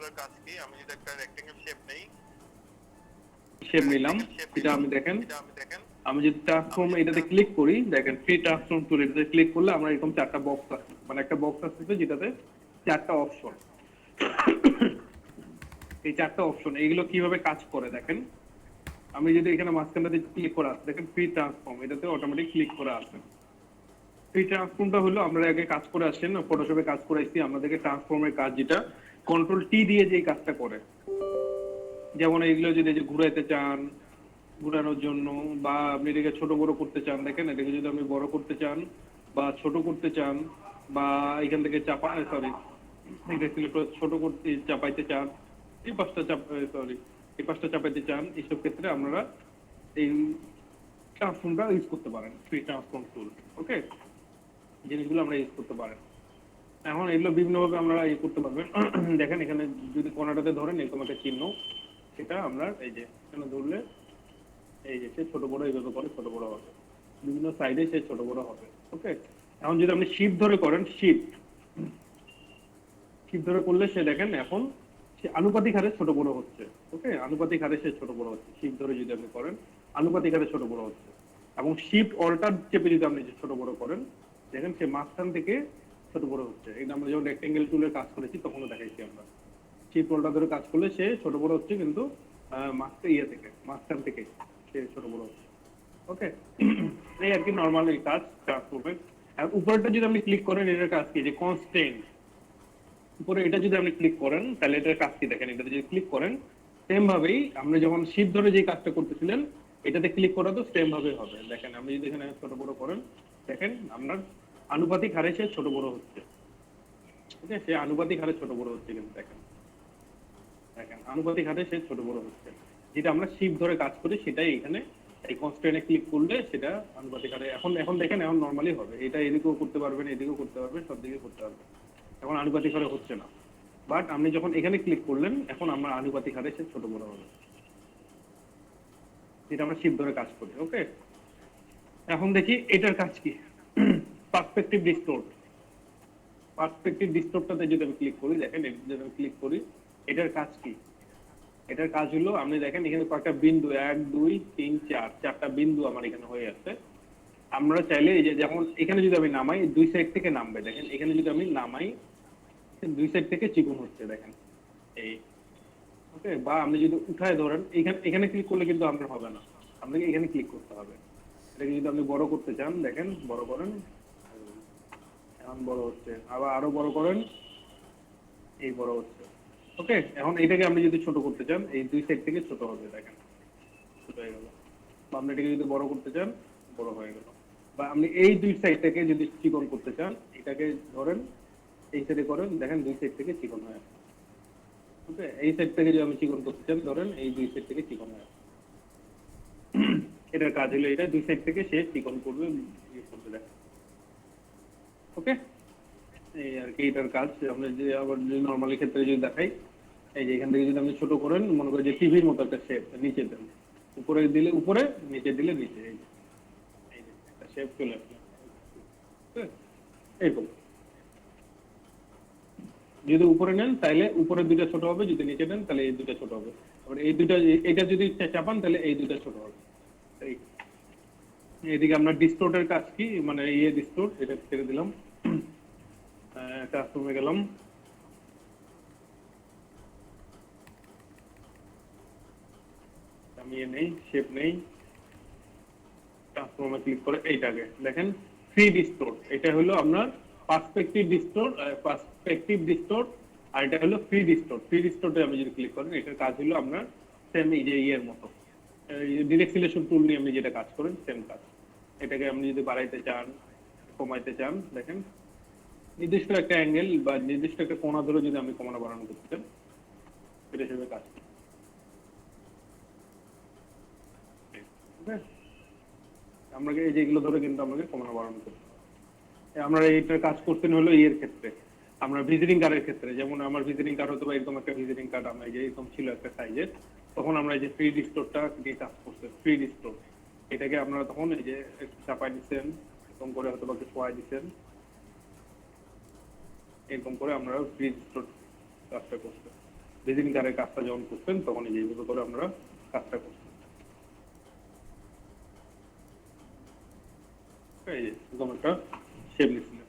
টুলের কাজ কি, আমি যদি একটা রেক্টেঙ্গেল শেপ নেই, শেপ নিলাম, এটা আমি দেখেন আমি যদি ট্রান্সফর্ম এটাতে ক্লিক করি, দেখেন ফ্রি ট্রান্সফর্ম টুল এটাতে ক্লিক করলে আমরা এরকম চারটা বক্স আসছে, মানে একটা বক্স আসছে যেটাতে চারটা অপশন। এই চারটা অপশন এইগুলো কিভাবে কাজ করে দেখেন, আমি যদি এখানে মাঝখানটাতে ক্লিক করা আছে দেখেন ফ্রি ট্রান্সফর্ম, এটাতে অটোমেটিক ক্লিক করে আসে। ফ্রি ট্রান্সফর্মটা হলো আমরা আগে কাজ করে আসছেন ফটোশপে কাজ করে আসছি, আমাদেরকে ট্রান্সফর্মের কাজ যেটা কন্ট্রোল টি দিয়ে যে কাজটা করে, যেমন এইগুলো যদি যে ঘুরাইতে চান ঘুরানোর জন্য, বা আপনি এটাকে ছোট বড় করতে চান, দেখেন এটাকে যদি আপনি বড় করতে চান বা ছোট করতে চান, বা এখান থেকে চাপা সরি ছোট করতে চাপাইতে চান, এই পাঁচটা সরি এই পাঁচটা চাপাইতে চান, এইসব ক্ষেত্রে আপনারা এই ট্রান্সফর্মটা ইউজ করতে পারেন, ফ্রি ট্রান্সফর্ম টুল। ওকে, জিনিসগুলো আমরা ইউজ করতে পারেন। এখন এগুলো বিভিন্নভাবে আমরা ইয়ে করতে পারবেন। দেখেন এখানে যদি কোনাটাতে ধরেন এরকম একটা চিহ্ন, সেটা আমরা এই যে এখানে ধরলে এই যে সে ছোট বড় এইভাবে করে ছোট বড় হবে, বিভিন্ন সাইডে সে ছোট বড় হবে। ওকে, এখন যদি আপনি শিফট ধরে করেন, শিফট ধরে করলে সে দেখেন এখন সে আনুপাতিক হারে ছোট বড় হচ্ছে। ওকে, আনুপাতিক হারে সে ছোট বড় হচ্ছে, শিফট ধরে যদি আপনি করেন আনুপাতিক হারে ছোট বড় হচ্ছে। এবং শিফট অল্টার চেপে যদি আপনি ছোট বড় করেন, দেখেন সে মাঝখান থেকে ছোট বড় হচ্ছে। এটা আমরা যখন রেক্টেঙ্গেল টুলের কাজ করেছি তখনও দেখাইছি আমরা, শিফট অল্টার ধরে কাজ করলে সে ছোট বড় হচ্ছে, কিন্তু মাঝখান থেকে সে ছোট বড় হচ্ছে। ওকে, এই আর কি নর্মাল এই কাজ ট্রান্সফর্মের। আর উপরটা যদি আপনি ক্লিক করেন, এটার কাজ কি যে কনস্ট্যান্ট, উপরে এটা যদি আপনি ক্লিক করেন তাহলে এটার কাজ কি দেখেন, এটাতে যদি ক্লিক করেন সেম ভাবেই আপনি যখন শিফট ধরে যে কাজটা করতেছিলেন এটাতে ক্লিক করা তো সেম ভাবে হবে। দেখেন আপনি যদি এখানে ছোট বড় করেন, দেখেন আপনার আনুপাতিক হারে সে ছোট বড় হচ্ছে। ঠিক আছে, সে আনুপাতিক হারে ছোট বড় হচ্ছে, কিন্তু দেখেন দেখেন আনুপাতিক হারে সে ছোট বড় হচ্ছে। যেটা আমরা শিফট ধরে কাজ করি সেটাই এখানে এই কনস্ট্যান্টে ক্লিক করলে সেটা আনুপাতিক হারে এখন দেখেন এখন নরমালি হবে। এটা এদিকেও করতে পারবেন, এদিকেও করতে পারবেন, সব দিকে করতে পারবেন। এখন আনুপাতিক হারে হচ্ছে না, বাট আপনি যখন এখানে ক্লিক করলেন এখন আমরা আনুপাতিক হারে সে ছোট বড় হবে, যেটা আমরা শিফট ধরে কাজ করি। ওকে, এখন দেখি এটার কাজ কি। পার্সপেক্টিভ ডিস্টোর্ট, পার্সপেক্টিভ ডিস্টোর্টটাতে যদি আমি ক্লিক করি, দেখেন যদি আমি ক্লিক করি এটার কাজ কি। এটার কাজ হলো আপনি দেখেন এখানে কয়েকটা বিন্দু 1 2 3 4 চারটা বিন্দু আমার এখানে হয়ে আছে। আমরা চাইলে এই যে যেমন এখানে যদি আমি নামাই দুই সাইড থেকে নামবে, দেখেন এখানে যদি আমি নামাই দুই সাইড থেকে চিকন হচ্ছে, দেখেন এই। ওকে, বা আপনি যদি উঠায় ধরেন এখানে ক্লিক করলে কিন্তু আপনার হবে না, আপনাকে এখানে ক্লিক করতে হবে। এটাকে যদি আপনি বড় করতে চান, দেখেন বড় করেন, এখন বড় হচ্ছে, আবার আরো বড় করেন, এই বড় হচ্ছে। ওকে, এখন এটাকে আপনি যদি ছোট করতে চান এই দুই সাইড থেকে ছোট হবে, দেখেন ছোট হয়ে গেল। বা আপনি এটাকে যদি বড় করতে চান বড় হয়ে গেল। বা আপনি এই দুই সাইড থেকে যদি চিকন করতে চান, এটাকে ধরেন এই সাইডে করেন, দেখেন দুই সাইড থেকে চিকন হয়ে আসে। ওকে, এই সাইড থেকে যদি আমি চিকন করতে চান, ধরেন এই দুই সাইড থেকে চিকন হয়ে আসে। এটার কাজ হলো এটা, দুই সাইড থেকে সে চিকন করবে, করবে, দেখেন। ওকে, এই আর কি এটার কাজ। আমরা যে আবার যদি নরমালি ক্ষেত্রে যদি দেখাই, এই যে এখান থেকে যদি আপনি ছোট করেন, মনে করেন যে টিভির মতো একটা শেপ, নিচে দেন, উপরে দিলে উপরে, নিচে দিলে নিচে, এই যে একটা শেপ চলে আসবে এইরকম। যদি উপরে নেন তাহলে উপরে দুইটা ছোট হবে, যদি নিচে নেন তাহলে এই দুইটা ছোট হবে, আবার এই দুইটা এটা যদি চাপান তাহলে এই দুইটা ছোট হবে। এইদিকে আমরা ডিস্টোর্টের কাজ কি, মানে ডিস্টোর্ট এটা ছেড়ে দিলাম, ট্রান্সফর্মে গেলাম, আমি নেই শেপ নেই, ট্রান্সফর্মে ক্লিক করে এইটাকে দেখেন ফ্রি ডিস্টোর্ট। এটা হলো আপনার পার্সপেক্টিভ ডিস্টোর্ট, আর এটা হলো ফ্রি ডিস্টোর্ট। ফ্রি ডিস্টোর্টে আমি যদি ক্লিক করেন, এটার কাজ হলো আপনার সেম এই যে মতো ডিরেক্ট সিলেকশন টুল নিয়ে আপনি যেটা কাজ করেন সেম কাজ। এটাকে আপনি যদি বাড়াইতে চান, কমাইতে চান, দেখেন নির্দিষ্ট একটা অ্যাঙ্গেল বা নির্দিষ্ট একটা কোণা ধরে যদি আপনি কমানো বাড়ানো করতে চান, এটা হিসেবে কাজ করেন। আমরা এই যেগুলো ধরে কিন্তু আমাকে কমানো বাড়ানো করতে হবে। আমরা এইটার কাজ করতেন হলো ক্ষেত্রে, আমরা ভিজিটিং কার্ডের ক্ষেত্রে, যেমন আমার ভিজিটিং কার্ড হতো বা এরকম একটা ভিজিটিং কার্ড আমরা এই যে এরকম ছিল একটা সাইজের, তখন আমরা এই যে ফ্রি ডিস্টোরটা দিয়ে কাজ করতে, ফ্রি ডিস্টোর এটাকে আপনারা তখন এই যে একটু চাপাই দিচ্ছেন, এরকম করে হয়তো বা একটু শোয়াই দিচ্ছেন, এরকম করে আমরা ফ্রি ডিস্টোর কাজটা করতে। ভিজিটিং কার্ডের কাজটা যখন করতেন তখন এইভাবে করে আমরা কাজটা করতেন। এই যে এরকম একটা শেপ নিচ্ছিলেন,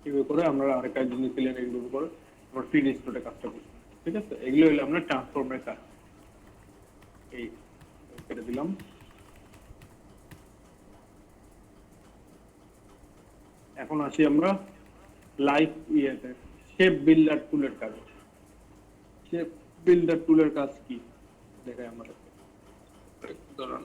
এইভাবে করে আমরা আরেকটা জিনিস নিচ্ছিলেন, এইভাবে করে আমরা ফ্রি স্টোরে কাজটা করতেন। ঠিক আছে, এগুলো হলো আমরা ট্রান্সফর্মের কাজ। এই কেটে দিলাম। এখন আসি আমরা লাইভ ইয়েতে, শেপ বিল্ডার টুলের কাজ। শেপ বিল্ডার টুলের কাজ কি দেখাই আমাদের। ধরুন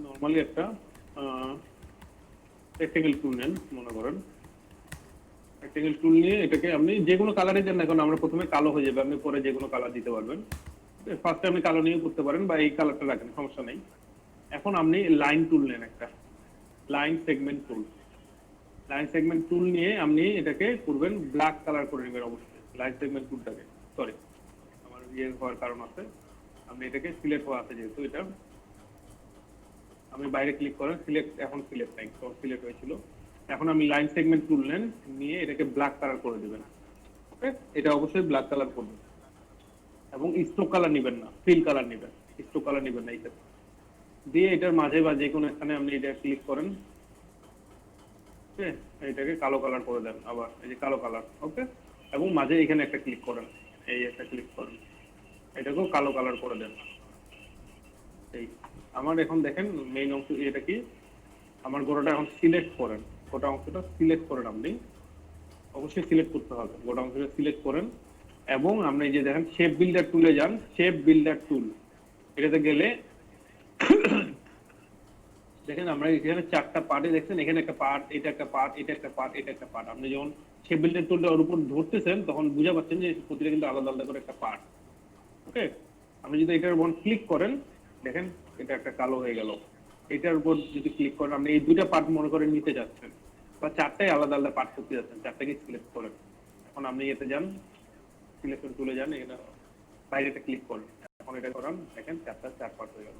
নরমালি একটা রেক্টেঙ্গেল টুল নেন, মনে করেন রেক্টেঙ্গেল টুল নিয়ে এটাকে আপনি যে কোনো কালারে দেন না, কারণ আমরা প্রথমে কালো হয়ে যাবে, আপনি পরে যে কোনো কালার দিতে পারবেন। ফার্স্টে আপনি কালো নিয়ে করতে পারেন বা এই কালারটা রাখেন, সমস্যা নেই। এখন আপনি লাইন টুল নেন, একটা লাইন সেগমেন্ট টুল। লাইন সেগমেন্ট টুল নিয়ে আপনি এটাকে করবেন ব্ল্যাক কালার করে নেবেন অবশ্যই লাইন সেগমেন্ট টুলটাকে। সরি, আমার ইয়ে হওয়ার কারণ আছে, আপনি এটাকে সিলেক্ট হওয়া আছে যেহেতু, এটা আমি বাইরে ক্লিক করেন, সিলেক্ট, এখন সিলেক্ট নাই, সিলেক্ট হয়েছিল। এখন আমি লাইন সেগমেন্ট টুল নেন, নিয়ে এটাকে ব্ল্যাক কালার করে দিবেন। ওকে, এটা অবশ্যই ব্ল্যাক কালার করবেন এবং স্ট্রোক কালার নেবেন না, ফিল কালার নেবেন, স্ট্রোক কালার নেবেন না। এটা দিয়ে এটার মাঝে বা যে কোনো স্থানে আপনি এটা ক্লিক করেন, ওকে, এটাকে কালো কালার করে দেন, আবার এই যে কালো কালার, ওকে, এবং মাঝে এখানে একটা ক্লিক করেন, এই একটা ক্লিক করেন, এটাকেও কালো কালার করে দেন। এই আমার এখন দেখেন মেইন অংশ এটা কি, আমার গোড়াটা এখন সিলেক্ট করেন, গোটা অংশটা সিলেক্ট করেন, আপনি অবশ্যই সিলেক্ট করতে হবে, গোটা অংশটা সিলেক্ট করেন এবং আপনি যে দেখেন শেপ বিল্ডার টুলে যান, শেপ বিল্ডার টুল এটাতে গেলে দেখেন আমরা এখানে চারটা পার্টে দেখছেন, এখানে একটা পার্ট, এটা একটা পার্ট, এটা একটা পার্ট, এটা একটা পার্ট। আপনি যখন শেপ বিল্ডার টুলটা ওর উপর ধরতেছেন তখন বুঝা পাচ্ছেন যে প্রতিটা কিন্তু আলাদা আলাদা করে একটা পার্ট। ওকে, আপনি যদি এটার উপর ক্লিক করেন দেখেন এটা একটা কালো হয়ে গেল। এটার উপর যদি ক্লিক করেন, আপনি এই দুইটা পার্ট মনে করে নিতে যাচ্ছেন বা চারটাই আলাদা আলাদা পার্ট করতে যাচ্ছেন, চারটাকে সিলেক্ট করেন। এখন আপনি এতে যান, সিলেকশন টুলে যান, এখানে বাইরেটা ক্লিক করেন, এখন এটা করান, দেখেন চার পার্ট হয়ে গেল।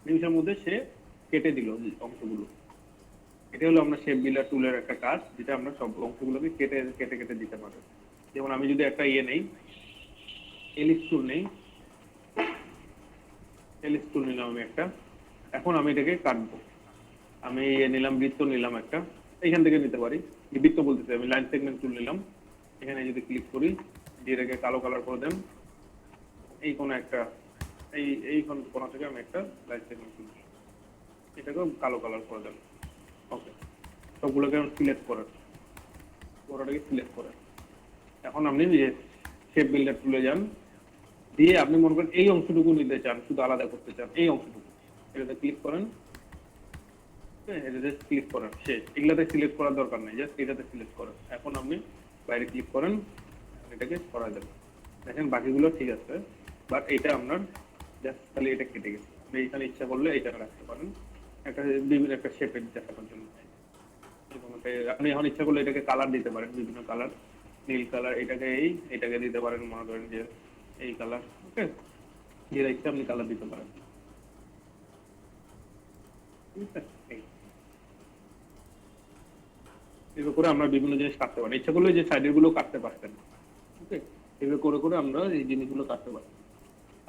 নিমিষের মধ্যে সে কেটে দিল অংশগুলো। এটা হলো আমরা শেপ বিল্ডার টুলের একটা কাজ, যেটা আমরা সব অংশগুলোকে কেটে কেটে কেটে দিতে পারি। যেমন আমি যদি একটা ইয়ে নেই, এলিপস টুল নেই, এলিপস টুল নিলাম আমি একটা, এখন আমি এটাকে কাটবো। আমি নিলাম বৃত্ত, নিলাম একটা, এইখান থেকে নিতে পারি, বৃত্ত বলতেছি আমি, লাইন সেগমেন্ট টুল নিলাম, এখানে যদি ক্লিক করি দিয়ে এটাকে কালো কালার করে দেন, এই কোনো একটা এই কোনা থেকে আমি একটা লাইন সেগমেন্ট টুল, এটাকেও কালো কালার করে দেন। ওকে, সবগুলোকে সিলেক্ট করেন, পুরোটাকে সিলেক্ট করেন। এখন আপনি শেপ বিল্ডার টুলে যান, দিয়ে আপনি মনে করেন এই অংশটুকু নিতে চান, শুধু আলাদা করতে চান এই অংশটুকু, এটাতে ক্লিক করেন, এটাতে ক্লিক করেন, শেষ। এগুলাতে সিলেক্ট করার দরকার নেই, জাস্ট এটাতে সিলেক্ট করেন। এখন আপনি বাইরে ক্লিক করেন, এটাকে সরাই দেবেন, দেখেন বাকিগুলো ঠিক আছে, বাট এটা আপনার জাস্ট খালি এটা কেটে গেছে। আপনি এখানে ইচ্ছা করলে এটা রাখতে পারেন, একটা বিভিন্ন একটা শেপের দেখানোর জন্য। আপনি এখন ইচ্ছা করলে এটাকে কালার দিতে পারেন, বিভিন্ন কালার, নীল কালার, এটাকে দিতে পারেন, মনে করেন যে এই কালার, ওকে, যেটা ইচ্ছা আপনি কালার দিতে পারেন। ঠিক আছে, এভাবে করে আমরা বিভিন্ন জিনিস কাটতে পারি, ইচ্ছা করলে যে সাইডের গুলো কাটতে পারতেন। ওকে, এভাবে করে করে আমরা এই জিনিসগুলো কাটতে পারি।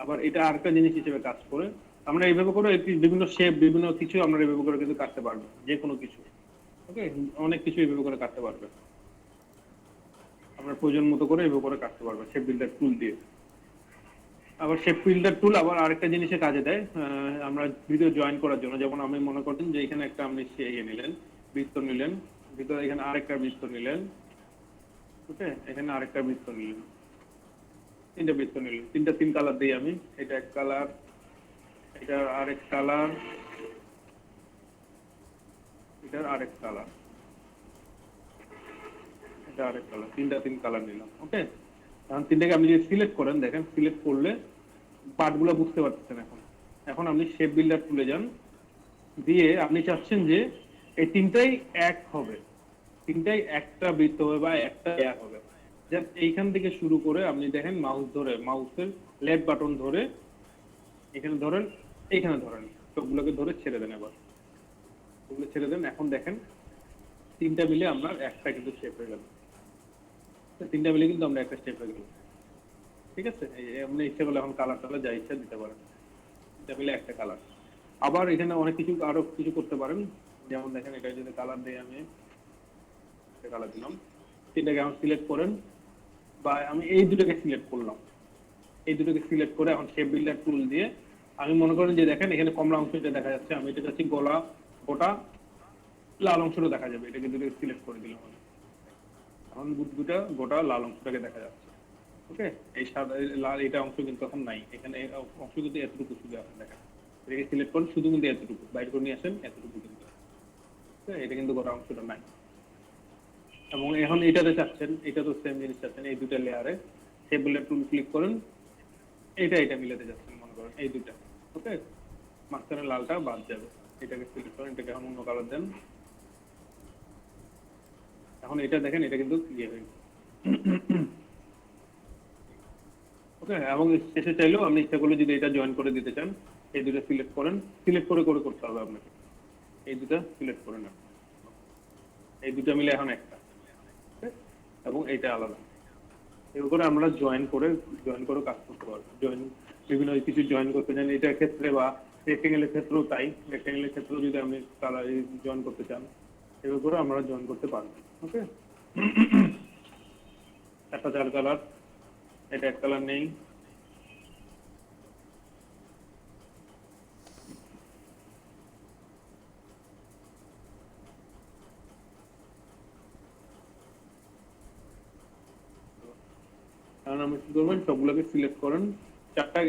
আবার এটা আরেকটা জিনিস হিসেবে কাজ করে, আমরা এইভাবে করে বিভিন্ন শেপ, বিভিন্ন কিছু আমরা এইভাবে করে কিন্তু কাটতে পারবো, যে কোনো কিছু। ওকে, অনেক কিছু এইভাবে করে কাটতে পারবে, আমরা প্রয়োজন মতো করে এইভাবে করে কাটতে পারবো শেপ বিল্ডার টুল দিয়ে। আবার শেপ বিল্ডার টুল আবার আরেকটা জিনিসে কাজে দেয়, আমরা ভিডিও জয়েন করার জন্য। যেমন আমি মনে করতেন যে এখানে একটা আপনি নিলেন, বৃত্ত নিলেন, ভিতরে এখানে আরেকটা বৃত্ত নিলেন, ওকে, এখানে আরেকটা বৃত্ত নিলেন, তিনটা বৃত্ত নিলেন, তিন কালার দিই আমি, এটা এক কালার, এটা আরেক কালার, এটার আরেক কালার, এটা আরেক কালার, তিন কালার নিলাম। ওকে, এখন তিনটাকে আপনি যদি সিলেক্ট করেন, দেখেন সিলেক্ট করলে পার্টগুলো বুঝতে পারছেন। এখন আপনি শেপ বিল্ডার টুলে যান, দিয়ে আপনি চাচ্ছেন যে এই তিনটাই এক হবে, তিনটাই একটা বৃত্ত হবে বা একটা লেয়ার হবে। জাস্ট এইখান থেকে শুরু করে আপনি দেখেন মাউস ধরে, মাউসের লেফট বাটন ধরে এখানে ধরেন, এইখানে ধরেন, সবগুলোকে ধরে ছেড়ে দেন। এবার ওগুলো ছেড়ে দেন। এখন দেখেন তিনটা মিলে আমরা একটা কিন্তু শেপ হয়ে গেল। তিনটা মিলে কিন্তু আমরা একটা শেপ হয়ে গেল। ঠিক আছে, আপনি ইচ্ছা করলে এখন কালার টালার যা ইচ্ছা দিতে পারেন। তিনটা মিলে একটা কালার। আবার এখানে অনেক কিছু আরো কিছু করতে পারেন। যেমন দেখেন এটা যদি কালার দেই, আমি একটা কালার দিলাম, তিনটাকে এখন সিলেক্ট করেন, বা আমি এই দুটোকে সিলেক্ট করলাম, এই দুটোকে সিলেক্ট করে এখন শেপ বিল্ডার টুল দিয়ে আমি মনে করেন যে দেখেন এখানে কমলা অংশটা দেখা যাচ্ছে, আমি এটা চাচ্ছি গলা গোটা লাল অংশটা দেখা যাবে, এটাকে দুটোকে সিলেক্ট করে দিলাম আমি। এখন দুটা গোটা লাল অংশটাকে দেখা যাচ্ছে। ওকে, এই সাদা লাল এটা অংশ কিন্তু এখন নাই, এখানে অংশ কিন্তু এতটুকু শুধু এখন দেখেন। এটাকে সিলেক্ট করেন, শুধু কিন্তু এতটুকু বাইর করে নিয়ে আসেন, এতটুকু কিন্তু এটা কিন্তু গোটা অংশটা নাই। এবং এখন এটাতে চাচ্ছেন, এটা তো সেম জিনিস চাচ্ছেন, এই দুটা লেয়ারে শেপ বিল্ডার টুল ক্লিক করেন, এটা মিলাতে যাচ্ছেন মনে করেন এই দুটা। ওকে, মাঝখানে লালটা বাদ যাবে, এটাকে সিলেক্ট করেন, এটাকে এখন অন্য কালার দেন। এখন এটা দেখেন এটা কিন্তু ইয়ে হয়ে গেছে। ওকে, এবং শেষে চাইলেও আপনি ইচ্ছা করলে যদি এটা জয়েন করে দিতে চান, এই দুটো সিলেক্ট করেন, সিলেক্ট করে করে করতে হবে আপনাকে, এই দুটো সিলেক্ট করে নেন, এই দুটো মিলে এখন একটা। এবং এইটা আলাদা, এরকম করে আমরা জয়েন করে কাজ করতে পারবো। জয়েন বিভিন্ন কিছু জয়েন করতে চান এটার ক্ষেত্রে, বা রেক্টেঙ্গেলের ক্ষেত্রেও তাই, রেক্টেঙ্গেলের ক্ষেত্রেও যদি আপনি কালার জয়েন করতে চান, এভাবে করে আমরা জয়েন করতে পারবো। ওকে, একটা 4 কালার, এটা 1 কালার নেই, কারণ আপনি কি করবেন সবগুলোকে সিলেক্ট করেন, 4টা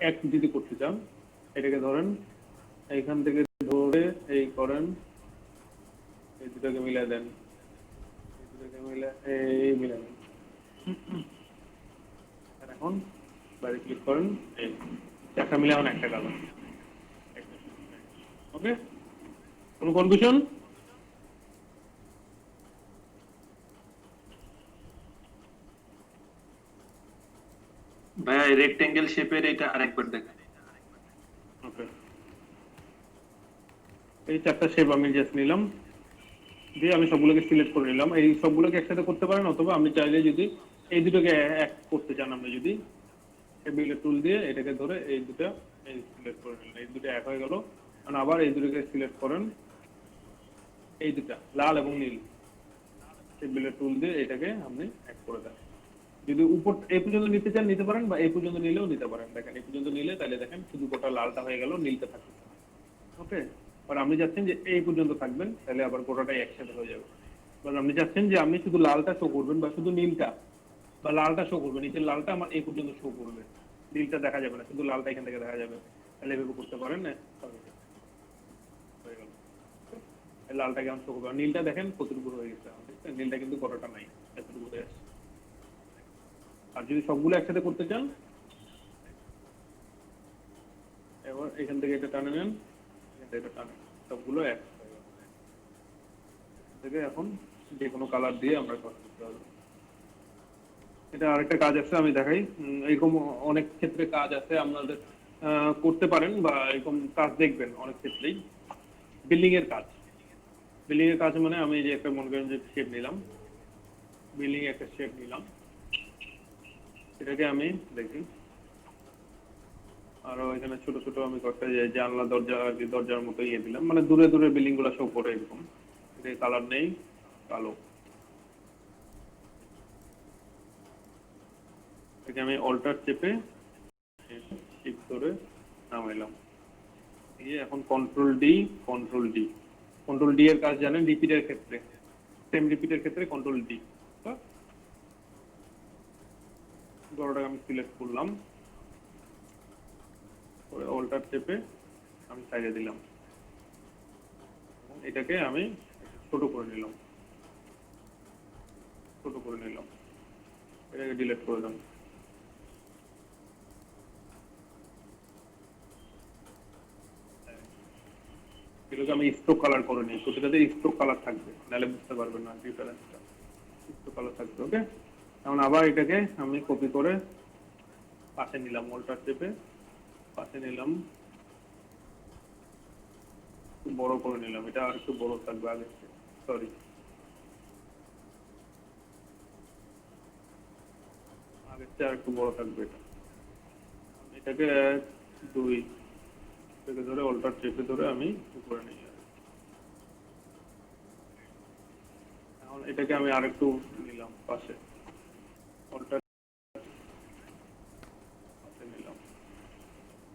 এক যদি করতে চান এটাকে ধরেন, এইখান থেকে ধরে এই করেন, এই দুটাকে মিলাই দেন, এই দুটাকে মিলাই দেন। আর এখন বাইরে ক্লিক করেন, এই 4টা মিলে এখন একটা কালার। ওকে, কোনো কনফিউশন? ভাইয়া রেক্টেঙ্গেল শেপের এটা আরেকবার দেখেন। ওকে, এই 4টা শেপ আমি জাস্ট নিলাম, দিয়ে আমি সবগুলোকে সিলেক্ট করে নিলাম। এই সবগুলোকে একসাথে করতে পারেন, অথবা আমি চাইলে যদি এই দুটোকে এক করতে চান, আপনি যদি বিল্ডার টুল দিয়ে এটাকে ধরে এই দুটো এই সিলেক্ট করে নিলেন, এই দুটো এক হয়ে গেল। কারণ আবার এই দুটোকে সিলেক্ট করেন, এই দুটা লাল এবং নীল, সেই বিল্ডার টুল দিয়ে এটাকে আপনি এক করে দেন। যদি উপর এই পর্যন্ত নিতে চান নিতে পারেন, বা এই পর্যন্ত নিলেও নিতে পারেন। দেখেন এই পর্যন্ত নিলে তাহলে দেখেন শুধু গোটা লালটা হয়ে গেল, নীলটা থাকবে। ওকে, আর আপনি চাচ্ছেন যে এই পর্যন্ত থাকবেন, তাহলে আবার গোটাটাই একসাথে হয়ে যাবে। এবার আপনি চাচ্ছেন যে আপনি শুধু লালটা শো করবেন, বা শুধু নীলটা বা লালটা শো করবেন, নিচের লালটা আমার এই পর্যন্ত শো করবে, নীলটা দেখা যাবে না, শুধু লালটা এখান থেকে দেখা যাবে, তাহলে এভাবে করতে পারেন। হয়ে গেল, লালটাকে আমি শো করবো, নীলটা দেখেন কতটুকু হয়ে গেছে, নীলটা কিন্তু গোটাটা নাই, এতটুকু হয়ে আসছে। আর যদি সবগুলো একসাথে করতে চান, এবার এখান থেকে এটা টানে নেন, এখান থেকে এটা টানেন, সবগুলো এক থেকে এখন যে কোনো কালার দিয়ে আমরা কাজ করতে পারবো। এটা আরেকটা কাজ আছে, আমি দেখাই। এরকম অনেক ক্ষেত্রে কাজ আছে আপনাদের করতে পারেন, বা এরকম কাজ দেখবেন অনেক ক্ষেত্রেই। বিল্ডিং এর কাজ, বিল্ডিং এর কাজ মানে আমি যে একটা মনে করেন যে শেপ নিলাম, বিল্ডিং এ একটা শেপ নিলাম, এটাকে আমি দেখি আরো এখানে ছোট ছোট আমি কয়েকটা জানলা দরজা আর কি দরজার মতো ইয়ে দিলাম, মানে দূরে দূরে বিল্ডিং গুলা শো করে এরকম। এটা কালার নেই, কালো, এটাকে আমি অল্টার চেপে শিফট করে নামাইলাম। এখন কন্ট্রোল ডি, কন্ট্রোল ডি এর কাজ জানেন রিপিটের ক্ষেত্রে, সেম রিপিটের ক্ষেত্রে কন্ট্রোল ডি। বড়টাকে আমি সিলেক্ট করলাম, পরে অল্টার চেপে আমি সাইডে দিলাম, এটাকে আমি ছোট করে নিলাম, এটাকে ডিলিট করে দিলাম। এগুলোকে আমি স্ট্রোক কালার করে নিই, প্রতিটাতে স্ট্রোক কালার থাকবে, নাহলে বুঝতে পারবেন না ডিফারেন্সটা। স্ট্রোক কালার থাকবে। ওকে, এখন আবার এটাকে আমি কপি করে পাশে নিলাম, অল্টার চেপে পাশে নিলাম, বড় করে নিলাম, এটা আর একটু বড় থাকবে আগে, সরি আগের চেয়ে আর একটু বড় থাকবে এটা। এটাকে 2 থেকে ধরে অল্টার চেপে ধরে আমি উপরে নিয়ে যাবো। এখন এটাকে আমি আরেকটু নিলাম পাশে, অল্টার পাশে নিলাম,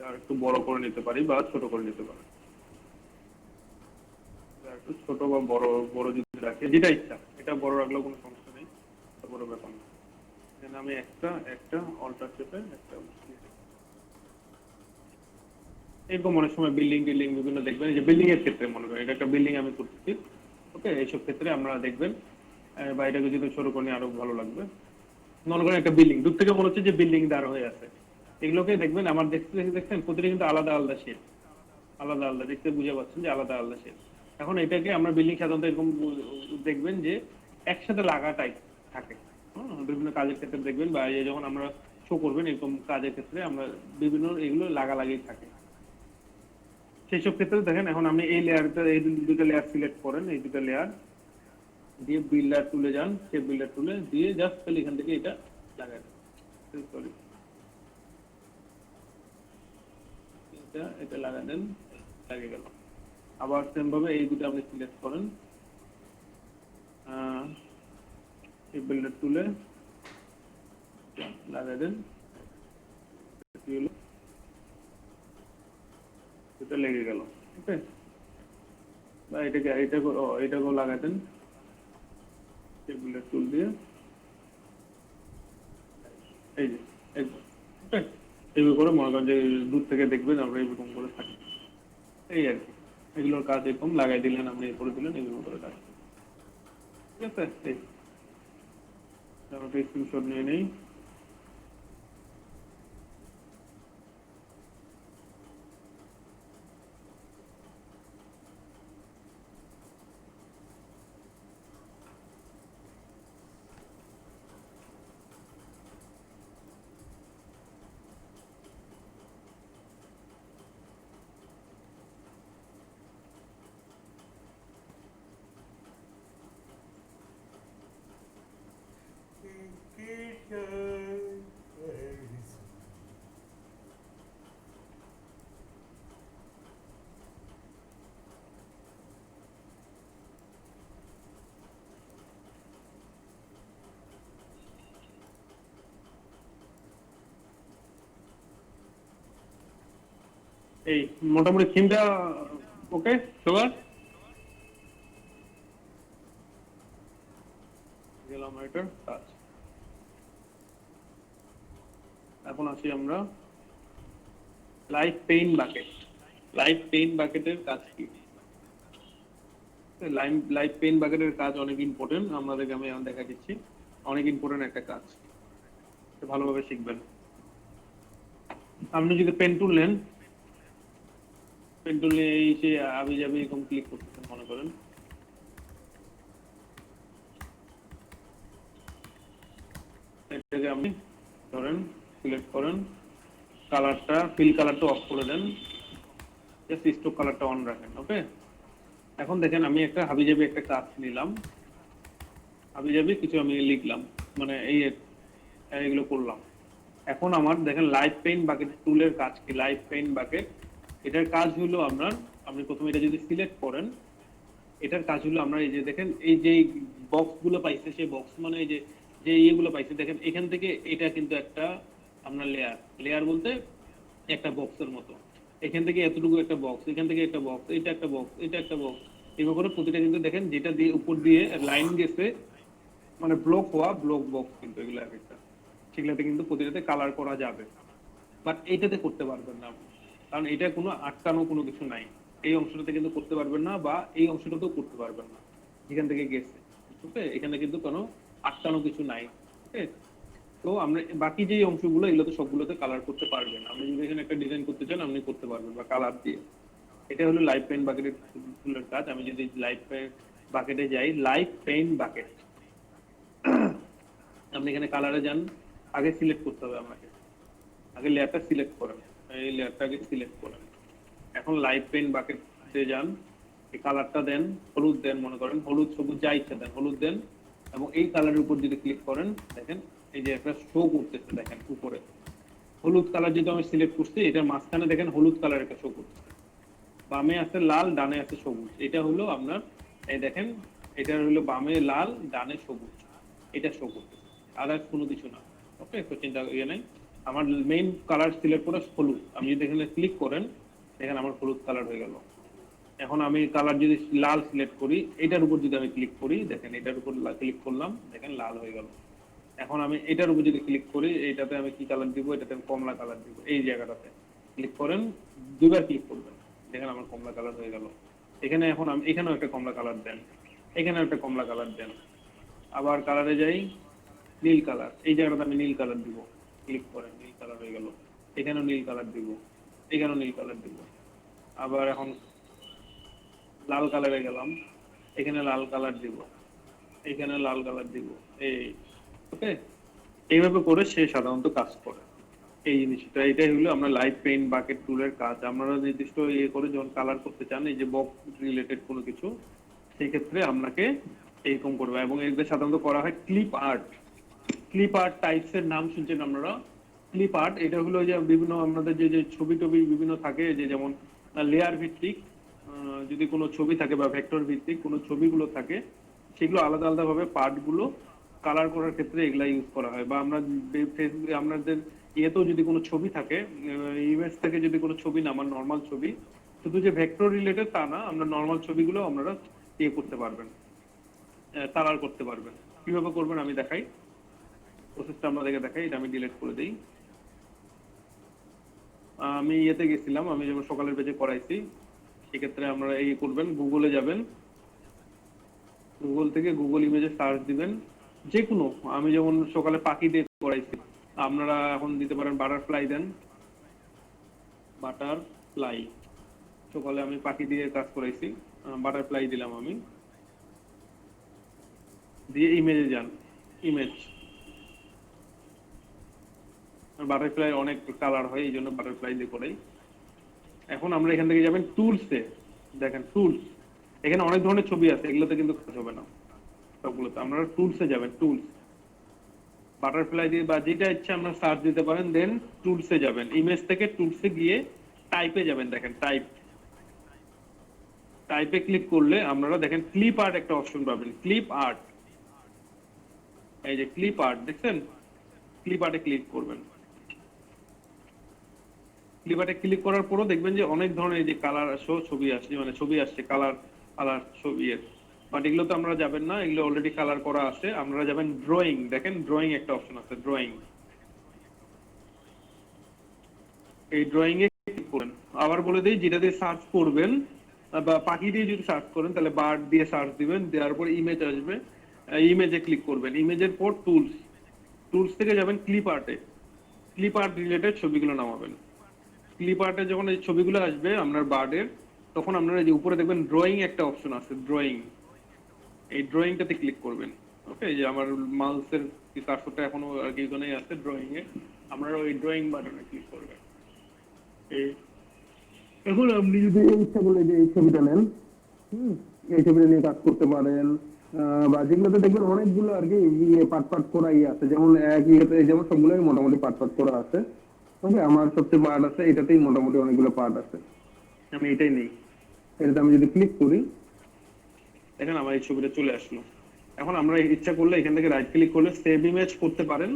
আর একটু বড় করে নিতে পারি বা ছোট করে নিতে পারি, একটু ছোট বা বড়, বড় যদি রাখি যেটা ইচ্ছা, এটা বড় রাখলেও কোনো সমস্যা নেই, বড় ব্যাপার না। এখানে আমি একটা অল্টার চেপে একটা এরকম অনেক সময় বিল্ডিং টিল্ডিং বিভিন্ন দেখবেন, যে বিল্ডিং এর ক্ষেত্রে মনে করেন এটা একটা বিল্ডিং আমি করতেছি, ওকে, এইসব ক্ষেত্রে আপনারা দেখবেন, বা এটাকে যদি ছোট করে আরো ভালো লাগবে। মনে করেন একটা বিল্ডিং দূর থেকে মনে হচ্ছে যে বিল্ডিং দাঁড় হয়ে আছে, এগুলোকে দেখবেন আমার দেখছেন প্রতিটা কিন্তু আলাদা আলাদা শেপ, আলাদা আলাদা দেখতে বুঝে পাচ্ছেন যে আলাদা আলাদা শেপ। এখন এটাকে আমরা বিল্ডিং সাধারণত এরকম দেখবেন যে একসাথে লাগাটাই থাকে, বিভিন্ন কাজের ক্ষেত্রে দেখবেন, বা এই যখন আমরা শো করবেন এরকম কাজের ক্ষেত্রে আমরা বিভিন্ন এগুলো লাগালাগি থাকে। সেই সব ক্ষেত্রে দেখেন, এখন আপনি এই লেয়ারটা, এই দুটো লেয়ার সিলেক্ট করেন, এই দুটো লেয়ার দিয়ে বিল্ডার টুলে যান, সেই বিল্ডার টুলে দিয়ে জাস্ট খালি এখান থেকে এটা লাগাই দেন, সরি এটা লাগাই দেন, লাগিয়ে গেল। আবার সেম ভাবে এই দুটো আপনি সিলেক্ট করেন, এই বিল্ডার টুলে লাগাই দেন, এটা লেগে গেল। ওকে, বা এটাকেও লাগাই দেন বিল্ডার টুল দিয়ে, এই যে ওকে, এইভাবে করে মনে করেন যে দূর থেকে দেখবেন আমরা এরকম করে থাকি, এই আর কি। এগুলোর কাজ এরকম লাগাই দিলেন, আপনি করে দিলেন, এগুলো করে কাজ, ঠিক আছে। এই আমরা স্ক্রিনশট নিয়ে নেই। এই মোটামুটি থিমটা ওকে সবার গেলাম এটার কাজ। এখন আসি আমরা live paint bucket. Live paint বাকেটের কাজ কি? লাইভ পেইন্ট বাকেটের কাজ অনেক ইম্পর্টেন্ট, আপনাদেরকে আমি এখন দেখা দিচ্ছি, অনেক ইম্পর্টেন্ট একটা কাজ, ভালোভাবে শিখবেন। আপনি যদি পেন টুল নেন, পেন টুল নিয়ে এই সে আবি যাবি এরকম ক্লিক করতেছেন মনে করেন, এটাকে আপনি ধরেন সিলেক্ট করেন, কালারটা ফিল কালারটা অফ করে দেন, জাস্ট স্ট্রোক কালারটা অন রাখেন। ওকে, এখন দেখেন আমি একটা হাবিজাবি একটা কাজ নিলাম, হাবিজাবি কিছু আমি লিখলাম, মানে এইগুলো করলাম। এখন আমার দেখেন লাইভ পেইন্ট বাকেট টুলের কাজ কি? লাইভ পেইন্ট বাকেট এটার কাজ হলো আপনার, আপনি প্রথমে এটা যদি সিলেক্ট করেন, এটার কাজ হলো আমরা এই যে দেখেন এই যে বক্স গুলো পাইছে, সেই বক্স মানে এই যে যে ইয়েগুলো পাইছে দেখেন, এখান থেকে এটা কিন্তু একটা আপনার লেয়ার বলতে একটা বক্সের মতো, এখান থেকে এতটুকু একটা বক্স, এখান থেকে একটা বক্স, এটা একটা বক্স, এটা একটা বক্স, এভাবে করে প্রতিটা কিন্তু দেখেন যেটা দিয়ে উপর দিয়ে লাইন গেছে মানে ব্লক হওয়া ব্লক বক্স, কিন্তু এগুলো একটা সেগুলোতে কিন্তু প্রতিটাতে কালার করা যাবে, বাট এইটাতে করতে পারবেন না, কারণ এটা কোনো আটকানো কোনো কিছু নাই, এই অংশটাতে কিন্তু করতে পারবেন না, বা এই অংশটাতেও করতে পারবেন না যেখান থেকে গেছে। ওকে, এখানে কিন্তু কোনো আটকানো কিছু নাই। ওকে, তো আমরা বাকি যে অংশগুলো এগুলোতে সবগুলোতে কালার করতে পারবেন, আপনি যদি এখানে একটা ডিজাইন করতে চান আপনি করতে পারবেন, বা কালার দিয়ে এটা হলো লাইভ পেইন্ট বাকেটের টুলের কাজ। আমি যদি লাইভ বাকেটে যাই, লাইভ পেইন্ট বাকেট, আপনি এখানে কালারে যান, আগে সিলেক্ট করতে হবে আপনাকে, আগে লেয়ারটা সিলেক্ট করেন, এই লেয়ারটা আগে সিলেক্ট করেন। এখন লাইভ পেইন্ট বাকেটে যান, এই কালারটা দেন, হলুদ দেন, মনে করেন হলুদ সবুজ যা ইচ্ছা দেন, হলুদ দেন, এবং এই কালারের উপর যদি ক্লিক করেন দেখেন এই যে একটা শো করতেছে, দেখেন উপরে হলুদ কালার যেহেতু আমি সিলেক্ট করছি, এটার মাঝখানে দেখেন হলুদ কালার একটা শো করছে, বামে আছে লাল, ডানে আছে সবুজ। এটা হলো আপনার, এই দেখেন এটা হলো বামে লাল, ডানে সবুজ, এটা শো করতেছে, আদার্স কোনো কিছু না। ওকে, তো চিন্তা ইয়ে নাই। আমার মেইন কালার সিলেক্ট করে হলুদ, আমি যদি এখানে ক্লিক করেন দেখেন আমার হলুদ কালার হয়ে গেল। এখন আমি কালার যদি লাল সিলেক্ট করি, এটার উপর যদি আমি ক্লিক করি দেখেন এটার উপর ক্লিক করলাম, দেখেন লাল হয়ে গেল। এখন আমি এটার উপর যদি ক্লিক করি, এটাতে আমি কি কালার দিব, এটাতে আমি কমলা কালার দিব, এই জায়গাটাতে ক্লিক করেন, দুইবার ক্লিক করবেন, দেখেন আমার কমলা কালার হয়ে গেল। এখানে এখন আমি এখানেও একটা কমলা কালার দেন, এখানেও একটা কমলা কালার দেন, আবার কালারে যাই, নীল কালার, এই জায়গাটাতে আমি নীল কালার দিব, ক্লিক করেন, নীল কালার হয়ে গেল। এখানেও নীল কালার দিব, এখানেও নীল কালার দিব। আবার এখন লাল কালারে গেলাম, এখানে লাল কালার দিব, এখানে লাল কালার দিব, এই ওকে। এইভাবে করে সে সাধারণত কাজ করে এই জিনিসটা। এটাই হলো আমরা লাইভ পেইন্ট বাকেট টুলের কাজ। আপনারা নির্দিষ্ট ইয়ে করে যখন কালার করতে চান, এই যে বক্স রিলেটেড কোনো কিছু, সেই ক্ষেত্রে আপনাকে এরকম করবে। এবং এগুলো সাধারণত করা হয় clip art. Clip art types এর নাম শুনছেন আপনারা? ক্লিপ আর্ট এটা হলো যে বিভিন্ন আমাদের যে ছবি টবি বিভিন্ন থাকে, যে যেমন লেয়ার ভিত্তিক যদি কোনো ছবি থাকে বা ভেক্টর ভিত্তিক কোনো ছবিগুলো থাকে, সেগুলো আলাদা আলাদা ভাবে পার্ট গুলো কালার করার ক্ষেত্রে এগুলা ইউজ করা হয়। বা আমরা ফেসবুকে আপনাদের ইয়েতেও যদি কোনো ছবি থাকে, ইমেজ থেকে যদি কোনো ছবি নামান, নর্মাল ছবি, শুধু যে ভেক্টর রিলেটেড তা না, আমরা নর্মাল ছবিগুলো আপনারা ইয়ে করতে পারবেন, কালার করতে পারবেন। কিভাবে করবেন আমি দেখাই, প্রসেসটা আপনাদেরকে দেখাই। এটা আমি ডিলিট করে দিই। আমি ইয়েতে গেছিলাম, আমি যেমন সকালের পেজে করাইছি, সেক্ষেত্রে আপনারা এই করবেন, গুগলে যাবেন, গুগল থেকে গুগল ইমেজে সার্চ দিবেন যে কোনো, আমি যেমন সকালে পাখি দিয়ে করাইছি, আপনারা এখন দিতে পারেন বাটারফ্লাই দেন, বাটারফ্লাই, সকালে আমি পাখি দিয়ে কাজ করাইছি, বাটারফ্লাই দিলাম আমি, দিয়ে ইমেজে যান, ইমেজ, বাটারফ্লাই অনেক কালার হয়, এই জন্য বাটারফ্লাই দিয়ে করাই। এখন আমরা এখান থেকে যাবেন টুলসে, দেখেন টুলস, এখানে অনেক ধরনের ছবি আছে, এগুলোতে কিন্তু কাজ হবে না সবগুলোতে। আপনারা টুলসে যাবেন, টুলস, বাটারফ্লাই দিয়ে বা যেটা ইচ্ছা আমরা সার্চ দিতে পারেন, দেন টুলসে যাবেন, ইমেজ থেকে টুলসে গিয়ে টাইপে যাবেন, দেখেন টাইপ, টাইপে ক্লিক করলে আপনারা দেখেন ক্লিপ আর্ট একটা অপশন পাবেন, ক্লিপ আর্ট, এই যে ক্লিপ আর্ট দেখছেন, ক্লিপ আর্টে ক্লিক করবেন। ক্লিপ আর্টে ক্লিক করার পরও দেখবেন যে অনেক ধরনের যে কালার ছবি আসছে, মানে ছবি আসছে কালার কালার ছবি এর, বাট এগুলো তো আমরা যাবেন না, এগুলো অলরেডি কালার করা আছে। আপনারা যাবেন ড্রয়িং, দেখেন ড্রয়িং একটা অপশন আছে, ড্রয়িং, এই ড্রয়িং এ ক্লিক করবেন। আবার বলে দিই, যেটা দিয়ে সার্চ করবেন, বা পাখি দিয়ে যদি সার্চ করেন তাহলে বার্ড দিয়ে সার্চ দিবেন, দেওয়ার পর ইমেজ আসবে, ইমেজে ক্লিক করবেন, ইমেজের পর টুলস, টুলস থেকে যাবেন ক্লিপ আর্টে, ক্লিপ আর্ট রিলেটেড ছবিগুলো নামাবেন। ক্লিপ আর্টে যখন এই ছবিগুলো আসবে আপনার বার্ডের, তখন আপনারা যে উপরে দেখবেন ড্রয়িং একটা অপশন আছে, ড্রয়িং, এই ড্রয়িংটাতে ক্লিক করবেন। ওকে, যে আমার মাউসের কার্সরটা এখনো আর কি ওখানেই আছে ড্রয়িং এ, আপনারা ওই ড্রয়িং বাটনে ক্লিক করবেন। এখন আপনি যদি ইচ্ছা করলে যে এই ছবিটা নেন, এই ছবিটা নিয়ে কাজ করতে পারেন, বা যেগুলোতে দেখবেন অনেকগুলো আর কি পার্ট পার্ট করা আছে, যেমন এক ইয়েতে যেমন সবগুলোই মোটামুটি পার্ট পার্ট করা আছে। ওকে, আমার সবচেয়ে পার্ট আছে এটাতেই, মোটামুটি অনেকগুলো পার্ট আছে, আমি এটাই নেই। এটাতে আমি যদি ক্লিক করি দেখেন আমার এই ছবিটা চলে আসলো। এখন আমরা ইচ্ছা করলে এখান থেকে রাইট ক্লিক করলে সেভ ইমেজ করতে পারেন।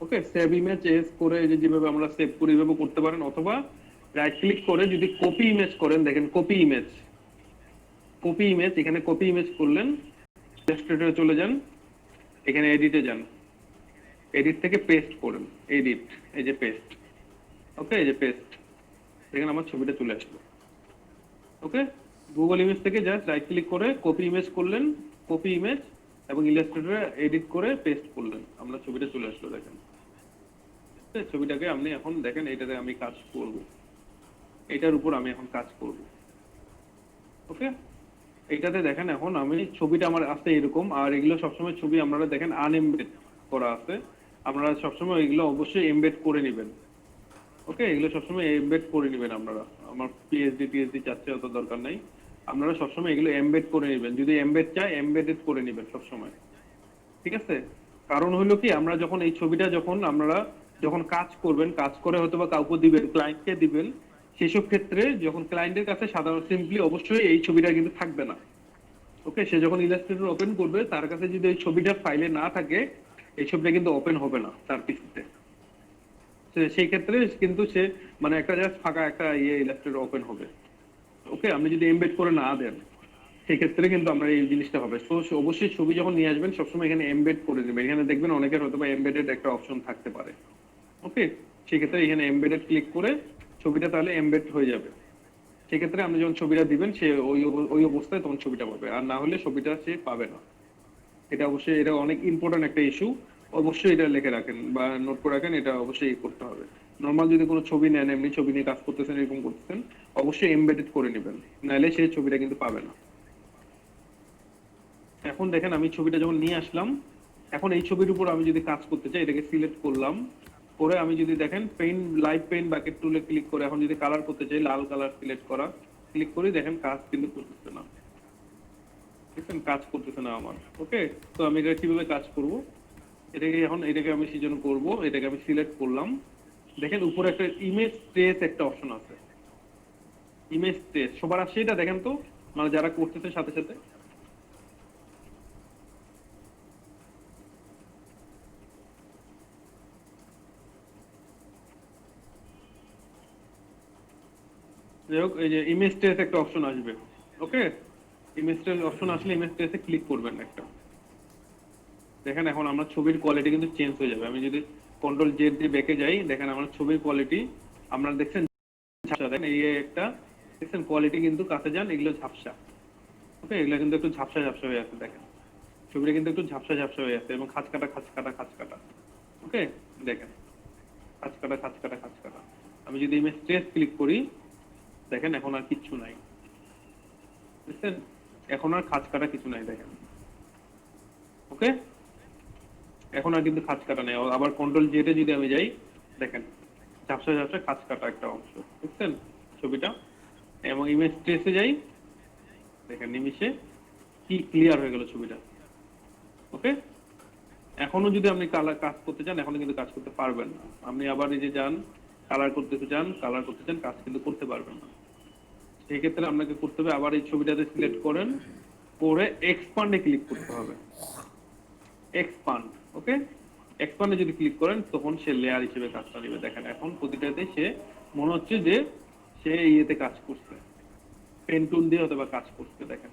ওকে, সেভ ইমেজ এস করে যেভাবে আমরা সেভ করি এভাবে করতে পারেন, অথবা রাইট ক্লিক করে যদি কপি ইমেজ করেন, দেখেন কপি ইমেজ, কপি ইমেজ, এখানে কপি ইমেজ করলেন, ইলাস্ট্রেটরে চলে যান, এখানে এডিটে যান, এডিট থেকে পেস্ট করেন, এডিট, এই যে পেস্ট, ওকে, এই যে পেস্ট, দেখেন আমার ছবিটা চলে আসলো। ওকে, গুগল ইমেজ থেকে জাস্ট রাইট ক্লিক করে কপি ইমেজ করলেন, কপি ইমেজ, এবং ইলাস্ট্রেটরে এডিট করে পেস্ট করলেন, আমরা ছবিটা চলে আসলো। দেখেন ছবিটাকে আপনি এখন দেখেন, এটাতে আমি কাজ করব, এটার উপর আমি এখন কাজ করব। ওকে, এইটাতে দেখেন এখন আমি ছবিটা আমার আছে এরকম, আর এগুলো সবসময় ছবি আপনারা দেখেন আনএমবেড করা আছে, আপনারা সবসময় এগুলো অবশ্যই এমবেড করে নেবেন। ওকে, এগুলো সবসময় এমবেড করে নেবেন আপনারা। আমার পিএইচডি টিএসডি চাচ্ছে অত দরকার নাই, আপনারা সবসময় এগুলো এমবেড করে নেবেন। যদি এমবেড চাই এমবেডেড করে নেবেন সবসময়, ঠিক আছে? কারণ হলো কি, আমরা যখন এই ছবিটা যখন আপনারা যখন কাজ করবেন, কাজ করে হয়তো বা কাউকে দিবেন, ক্লায়েন্টকে দিবেন, সেসব ক্ষেত্রে যখন ক্লায়েন্টের কাছে সাধারণ সিম্পলি অবশ্যই এই ছবিটা কিন্তু থাকবে না। ওকে, সে যখন ইলাস্ট্রেটর ওপেন করবে তার কাছে যদি এই ছবিটা ফাইলে না থাকে, এই ছবিটা কিন্তু ওপেন হবে না তার পিসিতে। সেই ক্ষেত্রে কিন্তু সে মানে একটা জাস্ট ফাঁকা একটা ইলাস্ট্রেটর ওপেন হবে। ওকে, আপনি যদি এমবেড করে না দেন সেক্ষেত্রে কিন্তু আমরা এই জিনিসটা হবে। তো অবশ্যই ছবি যখন নিয়ে আসবেন সবসময় এখানে এমবেড করে নেবেন। এখানে দেখবেন অনেকের হয়তো বা এমবেডেড একটা অপশন থাকতে পারে। ওকে, সেক্ষেত্রে এখানে এমবেডেড ক্লিক করে ছবিটা তাহলে এমবেড হয়ে যাবে। সেক্ষেত্রে আপনি যখন ছবিটা দিবেন সে ওই অবস্থায় তখন ছবিটা পাবে, আর না হলে ছবিটা সে পাবে না। এটা অবশ্যই, এটা অনেক ইম্পর্টেন্ট একটা ইস্যু। অবশ্যই এটা লিখে রাখেন বা নোট করে রাখেন, এটা অবশ্যই করতে হবে। নর্মাল যদি কোনো ছবি নেন, এমনি ছবি নিয়ে কাজ করতেছেন, এরকম করতেছেন, অবশ্যই এমবেডেড করে নেবেন, নাহলে সেই ছবিটা কিন্তু পাবে না। এখন দেখেন আমি ছবিটা যখন নিয়ে আসলাম, এখন এই ছবির উপর আমি যদি কাজ করতে চাই, এটাকে সিলেক্ট করলাম, করে আমি যদি দেখেন পেইন্ট লাইভ পেইন্ট বাকেট টুলে ক্লিক করে এখন যদি কালার করতে চাই, লাল কালার সিলেক্ট করা ক্লিক করি, দেখেন কাজ কিন্তু করতেছে না। দেখছেন, কাজ করতেছে না আমার। ওকে, তো আমি এটা কিভাবে কাজ করব, এটাকে আমি সেজন্য করব, এটাকে আমি সিলেক্ট করলাম। দেখেন উপরে একটা ইমেজ ট্রেস একটা অপশন আছে, ইমেজ ট্রেস সবার আসছে এটা দেখেন তো, মানে যারা করতেছে সাথে সাথে। যাই হোক, এই যে ইমেজ ট্রেস একটা অপশন আসবে। ওকে, ইমেজ ট্রেস অপশন আসলে ইমেজ ট্রেসে ক্লিক করবেন একটা। দেখেন এখন আমার ছবির কোয়ালিটি কিন্তু চেঞ্জ হয়ে যাবে। আমি যদি কন্ট্রোল জেড দিয়ে ব্যাকে যাই, দেখেন আমার ছবির কোয়ালিটি আপনারা দেখছেন ঝাপসা, দেখেন এই একটা দেখছেন কোয়ালিটি কিন্তু কাছে যান, এগুলো ঝাপসা। ওকে, এগুলো কিন্তু একটু ঝাপসা ঝাপসা হয়ে আছে, দেখেন ছবিটা কিন্তু একটু ঝাপসা ঝাপসা হয়ে আছে এবং খাঁচ কাটা খাঁচ কাটা খাঁচ কাটা। ওকে, দেখেন খাঁচ কাটা খাঁচ কাটা খাঁচ কাটা। আমি যদি ইমেজ ট্রেস ক্লিক করি, দেখেন এখন আর কিচ্ছু নাই, বুঝছেন? এখন আর খাঁচ কাটা কিছু নাই, দেখেন। ওকে, এখন আর কিন্তু খাঁচ কাটা নেই। আবার কন্ট্রোল জেডে যদি আমি যাই, দেখেন ঝাপসা ঝাপসা খাঁচ কাটা একটা অংশ, বুঝছেন ছবিটা? এবং ইমেজ ট্রেসে যাই, দেখেন নিমিশে কি ক্লিয়ার হয়ে গেল ছবিটা। ওকে, এখনো যদি আপনি কালার কাজ করতে চান, এখনো কিন্তু কাজ করতে পারবেন না। আপনি আবার এই যে যান, কালার করতে চান, কালার করতে চান, কাজ কিন্তু করতে পারবেন না। সেই ক্ষেত্রে আপনাকে করতে হবে আবার এই ছবিটাতে সিলেক্ট করেন, করে এক্সপান্ডে ক্লিক করতে হবে, এক্সপান্ড। ওকে, এক্সপান্ডে যদি ক্লিক করেন তখন সে লেয়ার হিসেবে কাজটা নেবে। দেখেন এখন প্রতিটাতে সে মনে হচ্ছে যে সে ইয়েতে কাজ করছে, পেন টুল দিয়ে অথবা কাজ করছে, দেখেন।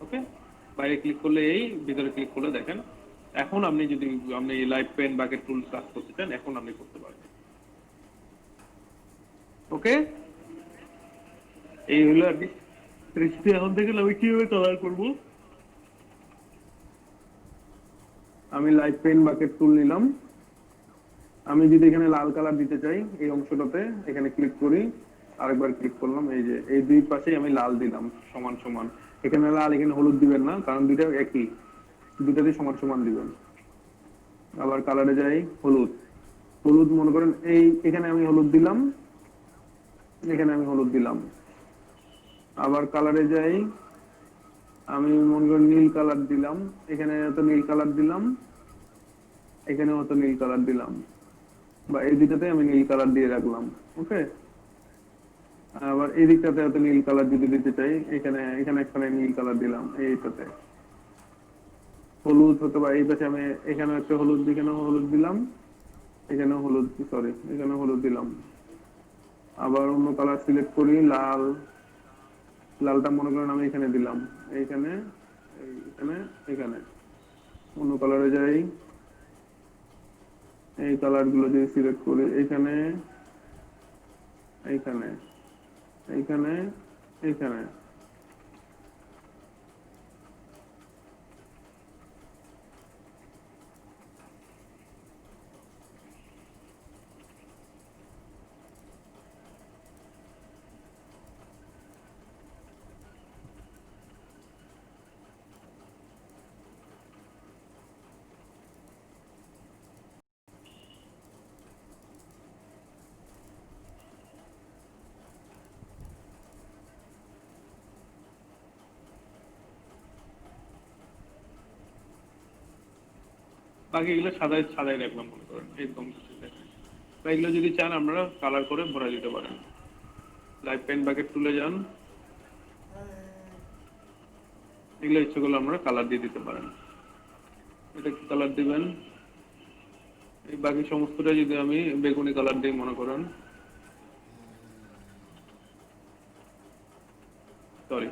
ওকে, বাইরে ক্লিক করলে এই, ভিতরে ক্লিক করলে দেখেন। এখন আপনি যদি আপনি লাইভ পেন বাকেট টুল কাজ করতে চান, এখন আপনি করতে পারবেন। ওকে, এই হলো আর কি রেসিপি। এখন থেকে আমি কিভাবে কালার করবো, আমি লাইভ পেন বাকেট টুল নিলাম। আমি যদি এখানে লাল কালার দিতে চাই এই অংশটাতে, এখানে ক্লিক করি, আরেকবার ক্লিক করলাম, এই যে এই দুই পাশেই আমি লাল দিলাম সমান সমান। এখানে লাল, এখানে হলুদ দিবেন না, কারণ দুইটা একই, দুইটাতে সমান সমান দিবেন। আবার কালারে যাই, হলুদ, হলুদ মনে করেন এই এখানে আমি হলুদ দিলাম, এখানে আমি হলুদ দিলাম। আবার কালারে যাই, আমি মনে করেন নীল কালার দিলাম, এখানে তো নীল কালার দিলাম, এখানেও তো নীল কালার দিলাম, বা এই দুইটাতে আমি নীল কালার দিয়ে রাখলাম। ওকে, আবার এই দিকটাতে হয়তো নীল কালার যদি দিতে চাই, এখানে এখানে একটা নীল কালার দিলাম, এইটাতে হলুদ হতো, বা এই পাশে আমি এখানে একটা হলুদ, এখানেও হলুদ দিলাম, এখানেও হলুদ, সরি এখানেও হলুদ দিলাম। আবার অন্য কালার সিলেক্ট করি, লাল, লালটা মনে করেন আমি এখানে দিলাম, এইখানে, এইখানে, এখানে। অন্য কালারে যাই, এই কালার গুলো যদি সিলেক্ট করি, এইখানে, এইখানে, এইখানে, এইখানে। বাকি এগুলো সাদায় সাদায় রাখলাম মনে করেন একদম কিছু দেখেন। বা এগুলো যদি চান আপনারা কালার করে ভরা দিতে পারেন। লাইভ পেন বাকেট তুলে যান, এগুলো ইচ্ছে করলে আপনারা কালার দিয়ে দিতে পারেন। এটা কি কালার দিবেন? এই বাকি সমস্তটা যদি আমি বেগুনি কালার দিই মনে করেন, সরি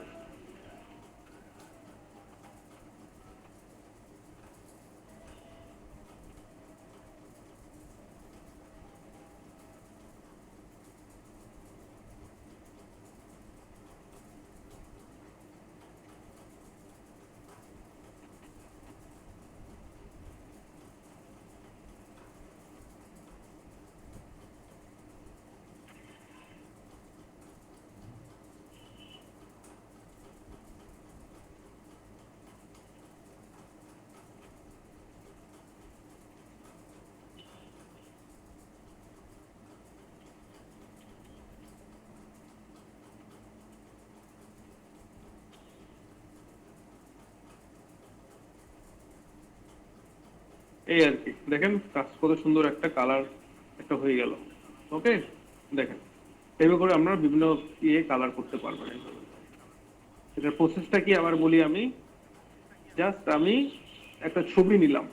এই আর কি দেখেন কাজ কত সুন্দর একটা কালার একটা হয়ে গেল। ওকে দেখেন এইভাবে করে আমরা বিভিন্ন ইয়ে কালার করতে পারবেন এইভাবে। এটার প্রসেসটা কি আবার বলি আমি। জাস্ট আমি একটা ছবি নিলাম,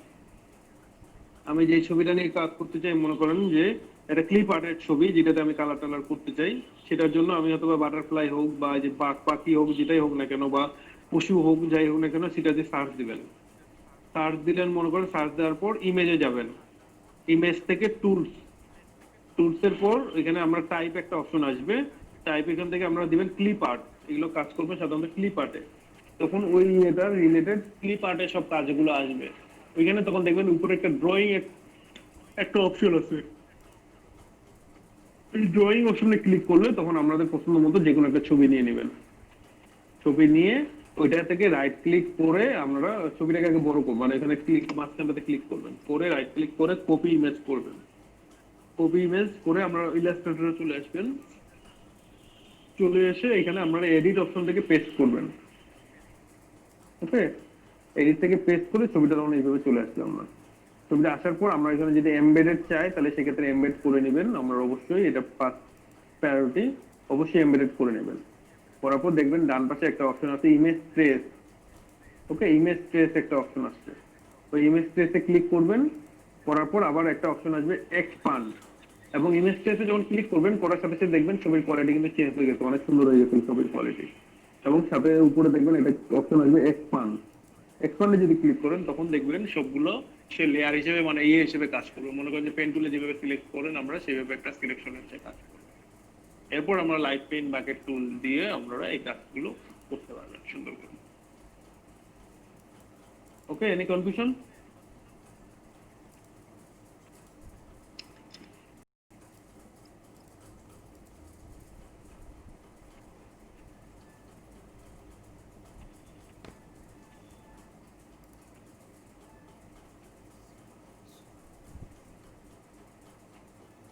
আমি যে ছবিটা নিয়ে কাজ করতে চাই মনে করেন যে একটা ক্লিপ আর্টের ছবি যেটাতে আমি কালার টালার করতে চাই, সেটার জন্য আমি হয়তো বা বাটারফ্লাই হোক বা যে বাঘ পাখি হোক যেটাই হোক না কেন বা পশু হোক যাই হোক না কেন সেটাতে সার্চ দিবেন। সার্চ দিলেন মনে করেন, সার্চ দেওয়ার পর ইমেজে যাবেন, ইমেজ থেকে টুলস, টুলসের পর এখানে আমরা টাইপ একটা অপশন আসবে, টাইপ এখান থেকে আমরা দিবেন ক্লিপ আর্ট। এগুলো কাজ করবে সাধারণত ক্লিপ আর্টে, তখন ওই এটার রিলেটেড ক্লিপ আর্টের সব কাজগুলো আসবে ওইখানে। তখন দেখবেন উপরে একটা ড্রয়িং একটা অপশন আছে, এই ড্রয়িং অপশনে ক্লিক করলে তখন আপনাদের পছন্দ মতো যে কোনো একটা ছবি নিয়ে নেবেন। ছবি নিয়ে ওইটা থেকে রাইট ক্লিক করে আমরা ছবিটাকে আগে বড় করবো, মানে এখানে ক্লিক মাঝখানটাতে ক্লিক করবেন, করে রাইট ক্লিক করে কপি ইমেজ করবেন। কপি ইমেজ করে আমরা ইলাস্ট্রেটরে চলে আসবেন, চলে এসে এখানে আপনারা এডিট অপশন থেকে পেস্ট করবেন। ওকে, এডিট থেকে পেস্ট করে ছবিটা তখন এইভাবে চলে আসবে। আমরা ছবিটা আসার পর আমরা এখানে যদি এমবেডেড চাই তাহলে সেক্ষেত্রে এমবেড করে নেবেন। আমরা অবশ্যই এটা ফার্স্ট প্রায়োরিটি, অবশ্যই এমবেডেড করে নেবেন। করার পর দেখবেন ডান পাশে একটা অপশন আছে ইমেজ ট্রেস। ওকে, ইমেজ ট্রেস একটা অপশন আসছে, ওই ইমেজ ট্রেসে ক্লিক করবেন। করার পর আবার একটা অপশন আসবে এক্সপান্ড, এবং ইমেজ ট্রেসে যখন ক্লিক করবেন করার সাথে সাথে দেখবেন ছবির কোয়ালিটি কিন্তু চেঞ্জ হয়ে গেছে, অনেক সুন্দর হয়ে গেছে ছবির কোয়ালিটি। এবং সাথে উপরে দেখবেন এটা অপশন আসবে এক্সপান্ড। এক্সপান্ডে যদি ক্লিক করেন তখন দেখবেন সবগুলো সে লেয়ার হিসেবে মানে ইয়ে হিসেবে কাজ করবে। মনে করেন যে পেন টুলে যেভাবে সিলেক্ট করেন আমরা সেভাবে একটা সিলেকশনের চেয়ে কাজ করবে। এরপর আমরা লাইট পেন বাকেট টুল দিয়ে আমরা এই কাজগুলো করতে পারবেন সুন্দর করে। ওকে, এনি কনফিউশন?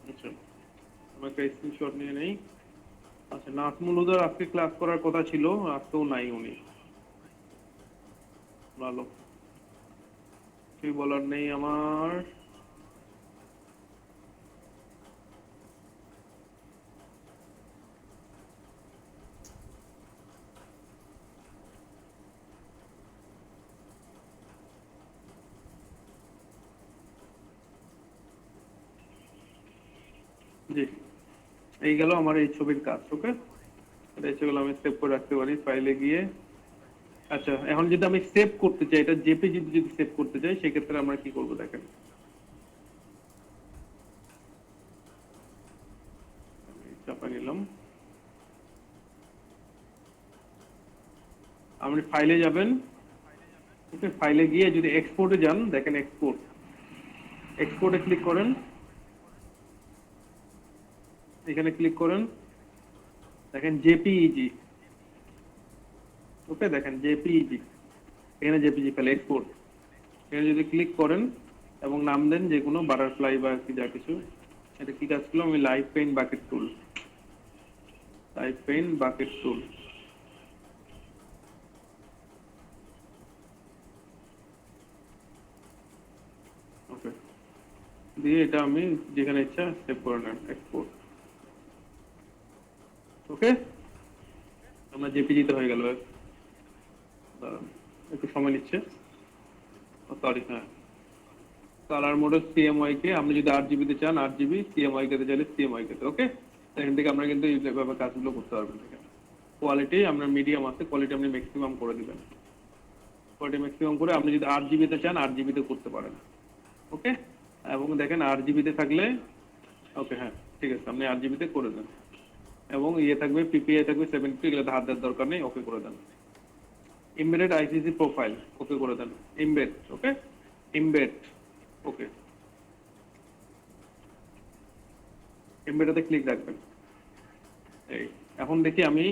আচ্ছা, আমি একটা স্ক্রিনশট নিয়ে নেই। আচ্ছা, নাজমুল হুদার আজকে ক্লাস করার কথা ছিল, আজকেও নাই উনি। ভালো, কি বলার নেই আমার। জি, এই গেল আমার এই ছবির কাজ। ওকে, এটা ইচ্ছে করলে আমি সেভ করে রাখতে পারি ফাইলে গিয়ে। আচ্ছা, এখন যদি আমি সেভ করতে চাই, এটা জেপিজি যদি সেভ করতে চাই সেক্ষেত্রে আমরা কি করবো দেখেন। চাপা নিলাম, আপনি ফাইলে যাবেন। ওকে, ফাইলে গিয়ে যদি এক্সপোর্টে যান দেখেন এক্সপোর্ট, এক্সপোর্টে ক্লিক করেন, এখানে ক্লিক করেন, দেখেন জেপিইজি। ওকে, দেখেন জেপিইজি, এখানে জেপিজি ফাইল এক্সপোর্ট। এখানে যদি ক্লিক করেন এবং নাম দেন যে কোনো বাটারফ্লাই বা কি যা কিছু, এটা কি কাজ করলাম আমি live paint bucket tool, live paint bucket tool. Okay, দিয়ে এটা আমি যেখানে ইচ্ছা সেভ করে নেন, এক্সপোর্ট। ওকে, আমরা জেপিজিতে হয়ে গেল। দাঁড়ান, একটু সময় নিচ্ছে। সরি, হ্যাঁ, কালার মোড সিএমওয়াই কে আপনি যদি 8 GB তে চান 8 GB, সিএমওয়াই কে চাইলে সিএমওয়াই কে। ওকে, এখান থেকে আমরা কিন্তু এইভাবে কাজগুলো করতে পারবেন। এখানে কোয়ালিটি আপনার মিডিয়াম আছে, কোয়ালিটি আপনি ম্যাক্সিমাম করে দিবেন। কোয়ালিটি ম্যাক্সিমাম করে আপনি যদি 8 GB তে চান 8 GB তে করতে পারেন। ওকে, এবং দেখেন 8 GB তে থাকলে, ওকে হ্যাঁ ঠিক আছে, আপনি 8 GB তে করে দেন। এবং ইয়ে থাকবে, পিপিআই থাকবে 70, এগুলোতে হাত দেওয়ার দরকার নেই, ওকে করে দেন। এমবেডেড আইসিসি প্রোফাইল, ওকে করে দেন। এমবেড, ওকে, এমবেড, ওকে, এমবেডেতে ক্লিক রাখবেন। এই এখন দেখি আমি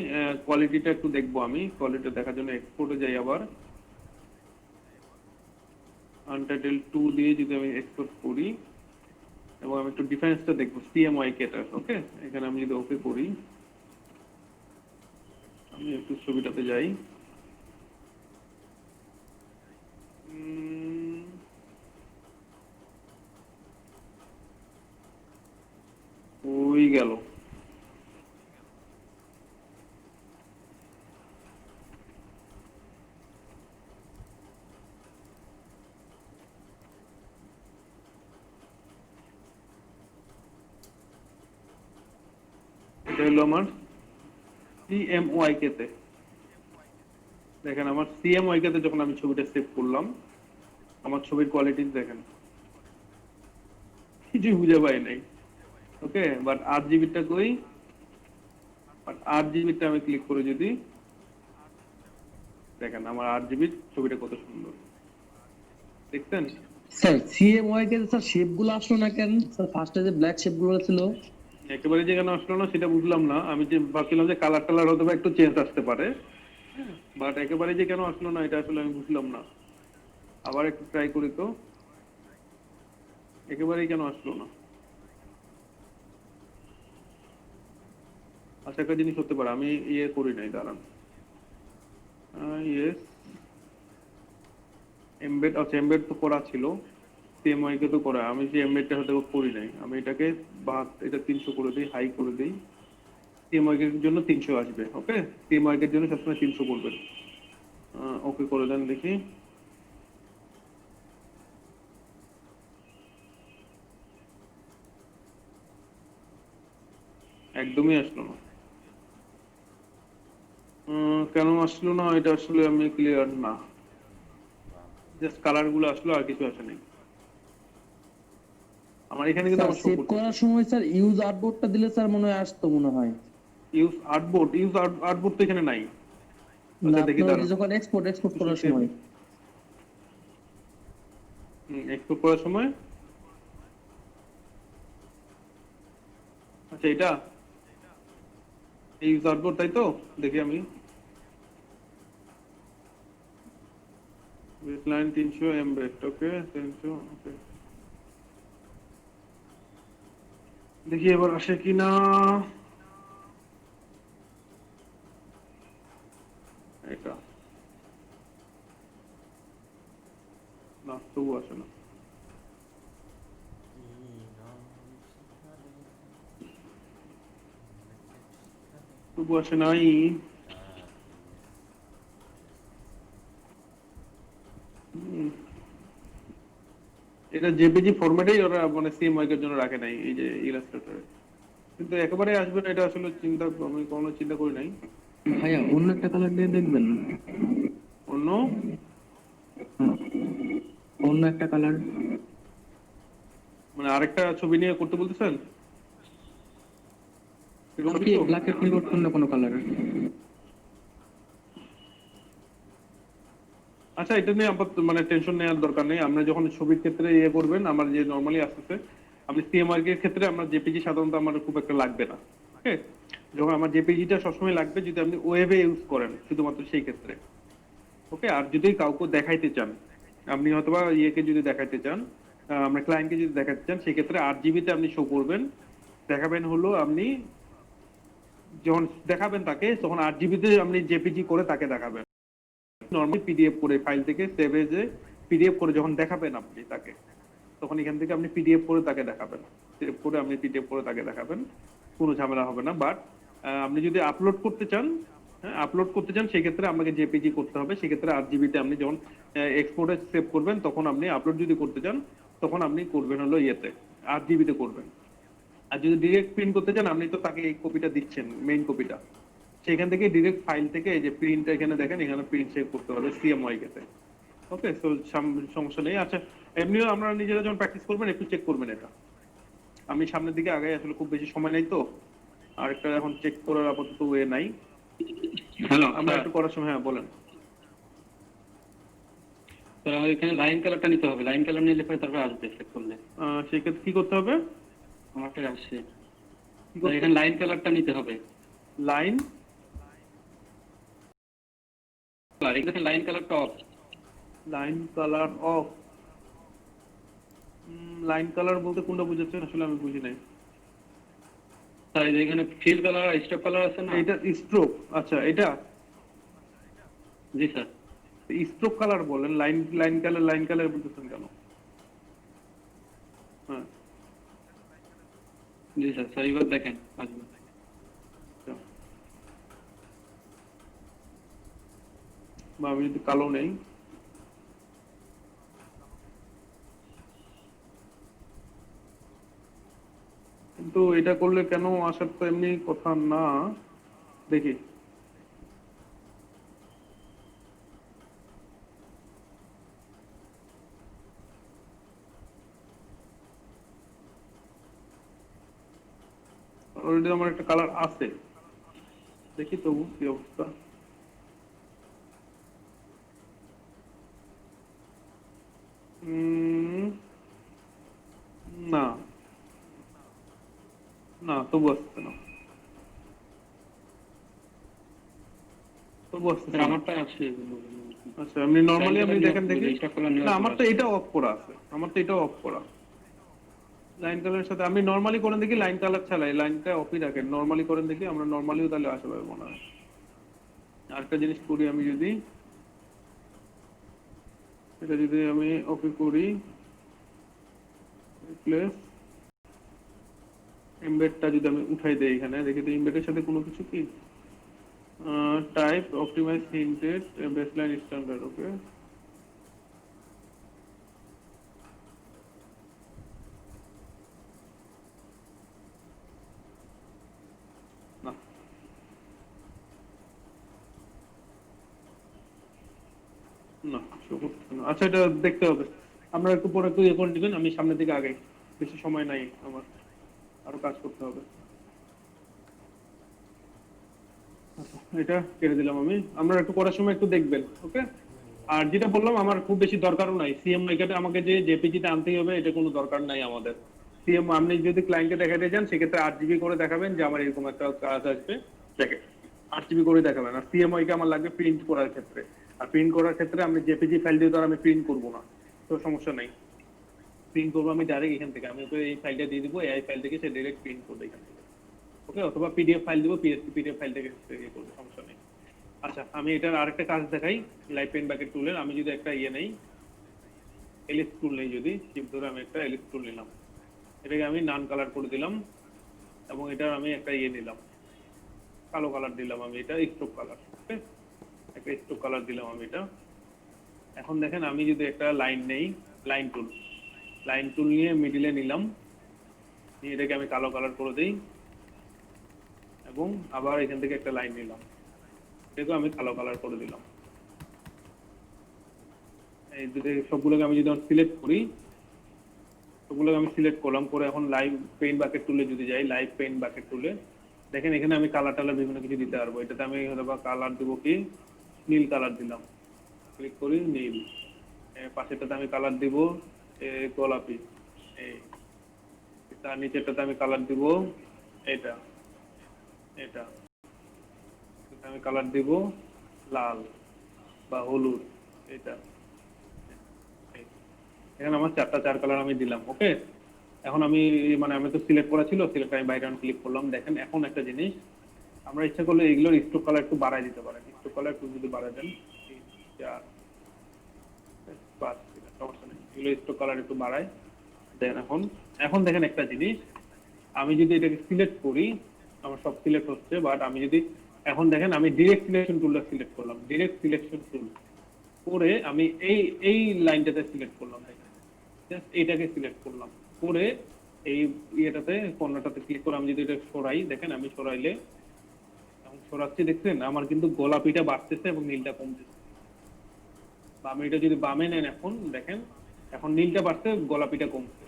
কোয়ালিটিটা একটু দেখবো। আমি কোয়ালিটি দেখার জন্য এক্সপোর্টে যাই আবার। আনটাইটেল 2 দিয়ে যদি আমি এক্সপোর্ট করি এবং আমি একটু ডিফারেন্সটা দেখবো সিএমওয়াই কেটা। ওকে, এখানে আমি যদি ওকে করি, আমি একটু ছবিটাতে যাই। ওই গেল। এটা হলো আমার সিএমওয়াই তে। দেখেন আমার সিএমওয়াই তে যখন আমি ছবিটা সেভ করলাম, আমার ছবির কোয়ালিটি দেখেন, কিছু বুঝে পাই নাই। ওকে, বাট 8 GB টা কই, বাট 8 GB টা আমি ক্লিক করে যদি দেখেন আমার 8 GB ছবিটা কত সুন্দর দেখছেন। স্যার সিএমওয়াই কে স্যার শেপ গুলো আসলো না কেন স্যার? ফার্স্টে যে ব্ল্যাক শেপ গুলো ছিল একেবারে যে কেন আসলো না সেটা বুঝলাম না। আমি যে ভাবছিলাম যে কালার টালার হয়তো বা একটু চেঞ্জ আসতে পারে, বাট একেবারে যে কেন আসলো না এটা আসলে আমি বুঝলাম না। আবার একটু ট্রাই করি তো, একেবারেই কেন আসলো না। আচ্ছা, একটা জিনিস হতে পারে আমি ইয়ে করি নাই, দাঁড়ান। ইয়েস, এমবেড, আচ্ছা এমবেড তো করা ছিল, সিএমওয়াই কে তো করা, আমি যে এমবেডটা হয়তো করি নাই। আমি এটাকে এটা 300 করে দিই, হাই করে দিই। সিএমওয়াই এর জন্য 300 আসবে। ওকে, সিএমওয়াই এর জন্য সবসময় 300 করবেন। ওকে করে দেন, দেখি। একদমই আসলো না। কেন আসলো না এটা আসলে আমি ক্লিয়ার না। জাস্ট কালার গুলো আসলো, আর কিছু আসে নাই। আমার এখানে কিন্তু আমার সেভ করার সময় স্যার ইউজ আর্টবোর্ডটা দিলে স্যার মনে হয় আসতো মনে হয়। ইউজ আর্টবোর্ড তো এখানে নাই। না, আচ্ছা দেখি, আপনার দাঁড়ান। যখন এক্সপোর্ট করার সময় এক্সপোর্ট করার সময়, আচ্ছা এটা ইউজ আর্টবোর্ড, তাই তো? দেখি আমি বেসলাইন 300 এমবেড, ওকে 300, ওকে দেখি এবার আসে কিনা। এটা না, তবু আসে না। তবু আসে নাই। এটা জেপিজি ফরম্যাটেই ওরা মানে সিএমওয়াই এর জন্য রাখে নাই, এই যে ইলাস্ট্রেটরে। কিন্তু একেবারে আসবে না এটা আসলে আমি কোনো চিন্তা করি নাই। ভাইয়া অন্য একটা কালার দিয়ে দেখবেন, অন্য অন্য একটা কালার মানে আরেকটা ছবি নিয়ে করতে বলতেছেন? এরকম কি কিছু? ব্ল্যাক এর পরিবর্তন না কোনো কালার? আচ্ছা, এটা নিয়ে আপাতত মানে টেনশন নেওয়ার দরকার নেই। আমরা যখন ছবির ক্ষেত্রে ইয়ে করবেন, আমার যে নরমালি আসতেছে, আপনি সিএমআর এর ক্ষেত্রে আমরা জেপিজি সাধারণত আমার খুব একটা লাগবে না। ওকে, যখন আমার জেপিজিটা সবসময় লাগবে যদি আপনি ওয়েবে ইউজ করেন, শুধুমাত্র সেই ক্ষেত্রে। ওকে, আর যদি কাউকে দেখাইতে চান, আপনি হয়তোবা ইয়েকে যদি দেখাইতে চান, আমরা ক্লায়েন্টকে যদি দেখাতে চান, সেক্ষেত্রে 8 GB তে আপনি শো করবেন। দেখাবেন হলো আপনি যখন দেখাবেন তাকে, তখন 8 GB তে আপনি জেপিজি করে তাকে দেখাবেন। নরমালি পিডিএফ করে ফাইল থেকে সেভ এজে পিডিএফ করে যখন দেখাবেন আপনি তাকে, তখন এখান থেকে আপনি পিডিএফ করে তাকে দেখাবেন, সেভ করে আপনি পিডিএফ করে তাকে দেখাবেন, কোনো ঝামেলা হবে না। বাট আপনি যদি আপলোড করতে চান, হ্যাঁ আপলোড করতে চান, সেক্ষেত্রে আপনাকে জেপিজি করতে হবে। সেক্ষেত্রে 8 জিবিতে আপনি যখন এক্সপোর্টে সেভ করবেন, তখন আপনি আপলোড যদি করতে চান, তখন আপনি করবেন হলো ইয়েতে 8 জিবিতে করবেন। আর যদি ডিরেক্ট প্রিন্ট করতে চান, আপনি তো তাকে এই কপিটা দিচ্ছেন, মেইন কপিটা, সেখান থেকে ডিরেক্ট ফাইল থেকে এই যে প্রিন্ট এখানে দেখেন, এখানে প্রিন্ট সেভ করতে হবে সিএমওয়াই কে। ওকে, তো সমস্যা নেই। আচ্ছা, এমনিও আমরা নিজেরা যখন প্র্যাকটিস করবেন একটু চেক করবেন এটা। আমি সামনের দিকে আগে, আসলে খুব বেশি সময় নাই তো, আর একটা এখন চেক করার আপাতত ওয়ে নাই। হ্যালো, আমরা একটু করার সময়, হ্যাঁ বলেন। স্যার এখানে লাইন কালারটা নিতে হবে, লাইন কালার নিলে পরে তারপর আসবে চেক করলে। সেক্ষেত্রে কি করতে হবে? আমারটা আসছে, এখানে লাইন কালারটা নিতে হবে। লাইন আর এখানে লাইন কালারটা of. Line colour of? Line colour বলতে কোনটা বুঝাচ্ছেন? আসলে আমি বুঝি নাই স্যার এখানে ফিল কালার আর স্ট্রোক কালার আছে না? এটা স্ট্রোক, আচ্ছা এটা। জি স্যার। স্ট্রোক কালার বলেন, লাইন কালার বলতেছেন কেন? হ্যাঁ জি স্যার, স্যার এবার দেখেন আসবে। বা আমি যদি কালো নেই, কিন্তু এটা করলে কেন আসার তো এমনি কথা না। দেখি, অলরেডি আমার একটা কালার আছে, দেখি তবু কি অবস্থা। না না, তবু আসছে না, তবু আসছে না। আমারটা আছে। আচ্ছা, আপনি নরমালি আপনি দেখেন দেখি। না, আমার তো এটা এটা অফ করা আছে, আমার তো এটা অফ করা। লাইন কালারের সাথে আমি নরমালি করেন দেখি, লাইন কালার ছাড়াই লাইনটা অফই রাখেন, নরমালি করেন দেখি। আমরা নরমালিও তাহলে আসা পাবে মনে হয়। আরেকটা জিনিস করি, আমি যদি এটা যদি আমি অফই করি, রিপ্লেস এমবেডটা যদি আমি উঠাই দেই এখানে, দেখি তো এমবেডের সাথে কোনো কিছু কি type optimize hinted baseline standard. Okay, না না, show করছে না। আচ্ছা, এটা দেখতে হবে, আমরা একটু পরে একটু ইয়ে করে দিবেন, আমি সামনের দিকে আগে, বেশি সময় নাই আমার, আরো কাজ করতে হবে। আচ্ছা, এটা কেটে দিলাম আমি। আমরা একটু করার সময় একটু দেখবেন, ওকে। আর যেটা বললাম, আমার খুব বেশি দরকারও নাই সিএম এখানে আমাকে যে জেপিজিতে আনতেই হবে, এটা কোনো দরকার নাই আমাদের। সিএম আপনি যদি ক্লায়েন্টকে দেখাতে চান, সেক্ষেত্রে 8 জিবি করে দেখাবেন যে আমার এরকম একটা কাজ আসবে, দেখে 8 জিবি করে দেখাবেন। আর সিএমওয়াই কে আমার লাগবে প্রিন্ট করার ক্ষেত্রে, আর প্রিন্ট করার ক্ষেত্রে আমি জেপিজি ফাইল দিয়ে তো আর আমি প্রিন্ট করবো না, তো সমস্যা নাই। প্রিন্ট করবো আমি ডাইরেক্ট এখান থেকে, আমি ওকে এই ফাইলটা দিয়ে দিবো, এই ফাইল থেকে সে ডাইরেক্ট প্রিন্ট করবে এখান থেকে, ওকে। অথবা পিডিএফ ফাইল দিব, পিডিএফ ফাইল থেকে করবে, সমস্যা নেই। আচ্ছা, আমি এটার আরেকটা কাজ দেখাই, লাইভ পেন বাকেট টুলের। আমি যদি একটা ইয়ে নেই, এলিপস টুল নেই, যদি চিপ ধরে আমি একটা এলিপস টুল নিলাম, এটাকে আমি নান কালার করে দিলাম, এবং এটার আমি একটা ইয়ে নিলাম, কালো কালার দিলাম আমি, এটা স্ট্রোক কালার, ওকে। একটা স্ট্রোক কালার দিলাম আমি এটা। এখন দেখেন, আমি যদি একটা লাইন নেই, লাইন টুল নিয়ে মিডিলে নিলাম, নিয়ে এটাকে আমি কালো কালার করে দিই, এবং আবার এখান থেকে একটা লাইন নিলাম, এটাকে আমি কালো কালার করে দিলাম। এই যদি সবগুলোকে আমি যদি সিলেক্ট করি, সবগুলোকে আমি সিলেক্ট করলাম, করে এখন লাইভ পেইন্ট বাকেট টুলে যদি যাই, লাইভ পেইন্ট বাকেট টুলে দেখেন এখানে আমি কালার টালার বিভিন্ন কিছু দিতে পারবো। এটাতে আমি হয়তো বা কালার দেবো কি, নীল কালার দিলাম, ক্লিক করি নীল। পাশেরটাতে আমি কালার দিব গোলাপি, তার নিচেরটাতে আমি কালার দিব এটা, আমি কালার দিব লাল বা হলুদ, এটা। এখানে আমার 4 কালার আমি দিলাম, ওকে। এখন আমি আমি তো সিলেক্ট করা ছিল, সিলেক্ট আমি বাইরে ক্লিক করলাম। দেখেন এখন একটা জিনিস, আমরা ইচ্ছা করলে এগুলোর স্ট্রোক কালার একটু বাড়ায় দিতে পারেন, স্ট্রোক কালার একটু যদি বাড়ায় দেন, 3, 4, 5, সমস্যা নেই, এগুলো স্ট্রোক কালার একটু বাড়ায়, দেন এখন এখন দেখেন একটা জিনিস, আমি যদি এটাকে সিলেক্ট করি, আমার সব সিলেক্ট হচ্ছে, বাট আমি যদি এখন দেখেন আমি ডিরেক্ট সিলেকশন টুলটা সিলেক্ট করলাম, ডিরেক্ট সিলেকশন টুল করে আমি এই লাইনটাতে সিলেক্ট করলাম, জাস্ট এইটাকে সিলেক্ট করলাম করে এই ইয়েটাতে কর্নারটাতে ক্লিক করে আমি যদি এটা সরাই, দেখেন আমি সরাইলে এখন সরাচ্ছি, দেখছেন আমার কিন্তু গোলাপিটা বাড়তেছে এবং নীলটা কমতেছে। বা আমি এটা যদি বামে নেন, এখন দেখেন এখন নীলটা বাড়ছে, গোলাপিটা কমছে,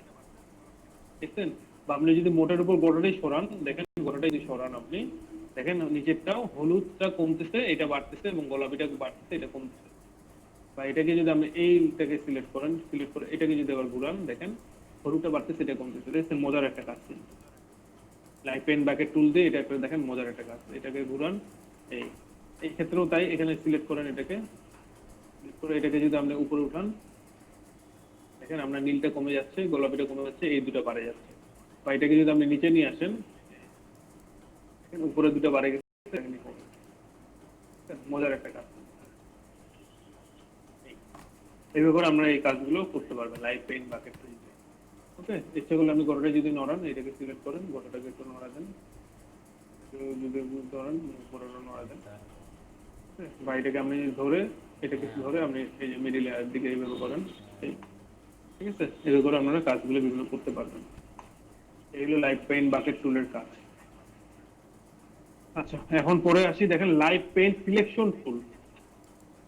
দেখছেন। বা আপনি যদি মোটের উপর গোটাটাই সরান, দেখেন গোটাটাই যদি সরান আপনি দেখেন নিচেরটাও হলুদটা কমতেছে, এটা বাড়তেছে, এবং গোলাপিটা বাড়তেছে, এটা কমতেছে। বা এটাকে যদি আপনি এইটাকে সিলেক্ট করেন, সিলেক্ট করে এটাকে যদি আবার ঘুরান, দেখেন হলুদটা বাড়তেছে, এটা কমতেছে, দেখছেন মজার একটা কাজ। লাইট পেন বাকেট টুল দিয়ে এটা একটা দেখেন মজার একটা কাজ। এটাকে ঘুরান, এই ক্ষেত্রেও তাই, এখানে সিলেক্ট করেন এটাকে, সিলেক্ট করে এটাকে যদি আপনি উপরে উঠান, দেখেন আপনার নীলটা কমে যাচ্ছে, গোলাপিটা কমে যাচ্ছে, এই দুটো বাড়ে যাচ্ছে। বা এটাকে যদি আপনি নিচে নিয়ে আসেন, উপরে দুটো বাড়ে গেছে, মজার একটা কাজ। এইভাবে করে আমরা এই কাজগুলো করতে পারবেন লাইট পেন বাকেট টুল দিয়ে। ওকে, ইচ্ছা করলে আপনি গোটাটা যদি নড়ান, এটাকে সিলেক্ট করেন, গোটাটাকে একটু নড়া দেন, যদি ধরেন গোটাটা নড়া দেন, বা এটাকে আপনি ধরে এটাকে ধরে আপনি এই যে মিডিল দিকে এইভাবে করেন, ঠিক আছে। এইভাবে করে আপনারা কাজগুলো বিভিন্ন করতে পারবেন। এইগুলো লাইট পেন বাকেট টুলের কাজ। আচ্ছা, এখন পরে আসি, দেখেন লাইট পেন সিলেকশন টুল।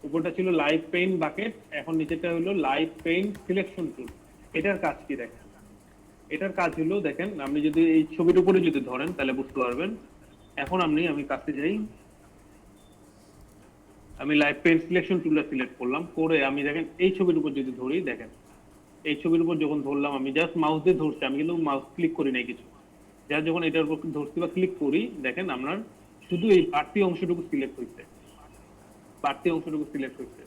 উপরটা ছিল লাইট পেন বাকেট, এখন নিচেটা হলো লাইট পেন সিলেকশন টুল। এটার কাজ কি দেখেন, এটার কাজ হলো দেখেন, আপনি যদি এই ছবির উপরে যদি ধরেন তাহলে বুঝতে পারবেন। এখন আমি কাছে যাই, আমি লাইট পেন সিলেকশন টুলটা সিলেক্ট করলাম, করে আমি দেখেন এই ছবির উপর যদি ধরি, দেখেন এই ছবির উপর যখন ধরলাম, আমি জাস্ট মাউস দিয়ে ধরছি, আমি কিন্তু মাউস ক্লিক করি নাই কিছু, যা যখন এটার উপর ধরছি বা ক্লিক করি, দেখেন আপনার শুধু এই বাড়তি অংশটুকু সিলেক্ট হয়েছে, বাড়তি অংশটুকু সিলেক্ট হয়েছে।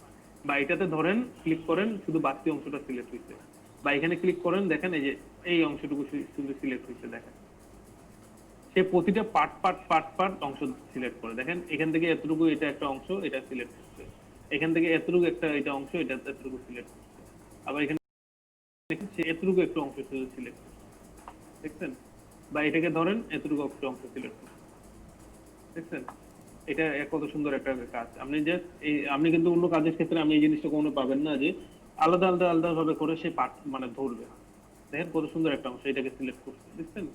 বা এটাতে ধরেন ক্লিক করেন, শুধু বাড়তি অংশটা সিলেক্ট হয়েছে। বা এখানে ক্লিক করেন, দেখেন এই যে এই অংশটুকু শুধু সিলেক্ট হয়েছে, দেখেন সে প্রতিটা পার্ট অংশ সিলেক্ট করে। দেখেন এখান থেকে এতটুকু এটা একটা অংশ, এটা সিলেক্ট করছে, এখান থেকে এতটুকু একটা এটা অংশ, এটা এতটুকু সিলেক্ট করছে, আবার এখানে সে এতটুকু একটা অংশ শুধু সিলেক্ট করছে, দেখছেন। বা এটাকে ধরেন এতটুকু একটা অংশ সিলেক্ট করছে, দেখছেন। এটা কত সুন্দর একটা কাজ। আপনি জাস্ট এই আপনি কিন্তু অন্য কাজের ক্ষেত্রে আপনি এই জিনিসটা কোনো পাবেন না যে আলাদা আলাদা আলাদা ভাবে করে সে পার্ট মানে ধরবে। দেখেন কত সুন্দর একটা অংশ, এটাকে সিলেক্ট করছে, দেখছেন।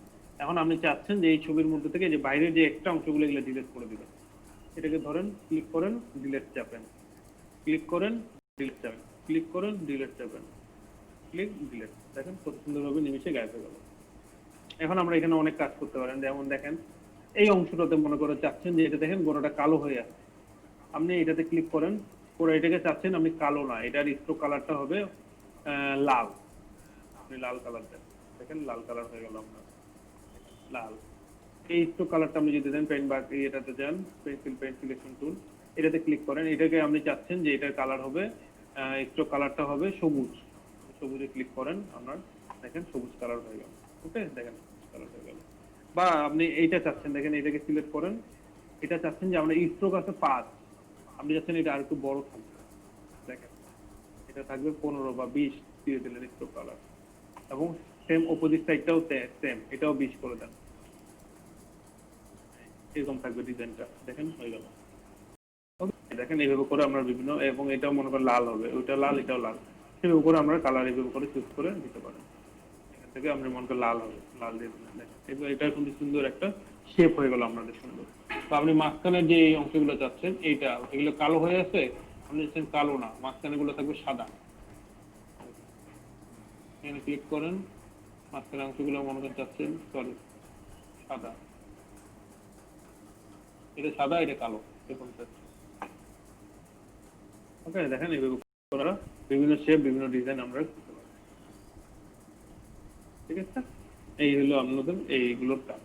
এখন আপনি চাচ্ছেন যে এই ছবির মধ্যে থেকে যে বাইরের যে একটা অংশগুলো এগুলো ডিলিট করে দিবেন, এটাকে ধরেন ক্লিক করেন, ডিলিট চাপেন, ক্লিক করেন, ডিলিট চাপেন, ক্লিক করেন, ডিলিট চাপেন, ক্লিক ডিলিট, দেখেন কত সুন্দরভাবে নিমিশে গায়েব হয়ে গেল। এখন আমরা এখানে অনেক কাজ করতে পারেন, যেমন দেখেন এই অংশটাতে মনে করে চাচ্ছেন যে এটা দেখেন গোটাটা কালো হয়ে আছে, আপনি এটাতে ক্লিক করেন, করে এটাকে চাচ্ছেন আপনি কালো না, এটার স্ট্রোক কালারটা হবে লাল, আপনি লাল কালার দেন, দেখেন লাল কালার হয়ে গেল আপনার লাল। এই স্ট্রোক কালারটা আপনি যদি দেন পেন বা এটাতে যান, পেন্সিল পেন সিলেকশন টুল, এটাতে ক্লিক করেন, এটাকে আপনি চাচ্ছেন যে এটার কালার হবে স্ট্রোক কালারটা হবে সবুজ, সবুজে ক্লিক করেন, আপনার দেখেন সবুজ কালার হয়ে গেল। ওকে, দেখেন কালার হয়ে গেল। বা আপনি এইটা চাচ্ছেন, দেখেন এটাকে সিলেক্ট করেন, এটা চাচ্ছেন যে আমরা স্ট্রোক আছে 5, আপনি চাচ্ছেন এটা আর একটু বড় থাকবে, দেখেন এটা থাকবে 15 বা 20 দিয়ে দিলেন স্ট্রোক কালার, এবং সেম অপোজিট সাইডটাও সেম, এটাও 20 করে দেন, এরকম থাকবে ডিজাইনটা, দেখেন হয়ে গেল। দেখেন এইভাবে করে আমরা বিভিন্ন, এবং এটাও মনে করেন লাল হবে, ওইটা লাল এটাও লাল, সেভাবে করে আমরা কালার এইভাবে করে চুজ করে দিতে পারেন। এখান থেকে আমরা মনে করেন লাল হবে, লাল দিয়ে দিলেন, দেখেন এটা কিন্তু সুন্দর একটা শেপ হয়ে গেল আপনাদের সুন্দর। তো আপনি মাঝখানে যে এই অংশগুলো চাচ্ছেন, এইটা এগুলো কালো হয়ে আছে, আপনি চাচ্ছেন কালো না, মাঝখানে গুলো থাকবে সাদা, এখানে ক্লিক করেন, মাঝখানে অংশগুলো মনে করেন চাচ্ছেন সরি সাদা, এটা সাদা এটা কালো, এরকম চাচ্ছেন। ওকে, দেখেন এইভাবে করা বিভিন্ন শেপ বিভিন্ন ডিজাইন আমরা করতে পারি, ঠিক আছে। এই হলো আপনাদের এইগুলোর কাজ।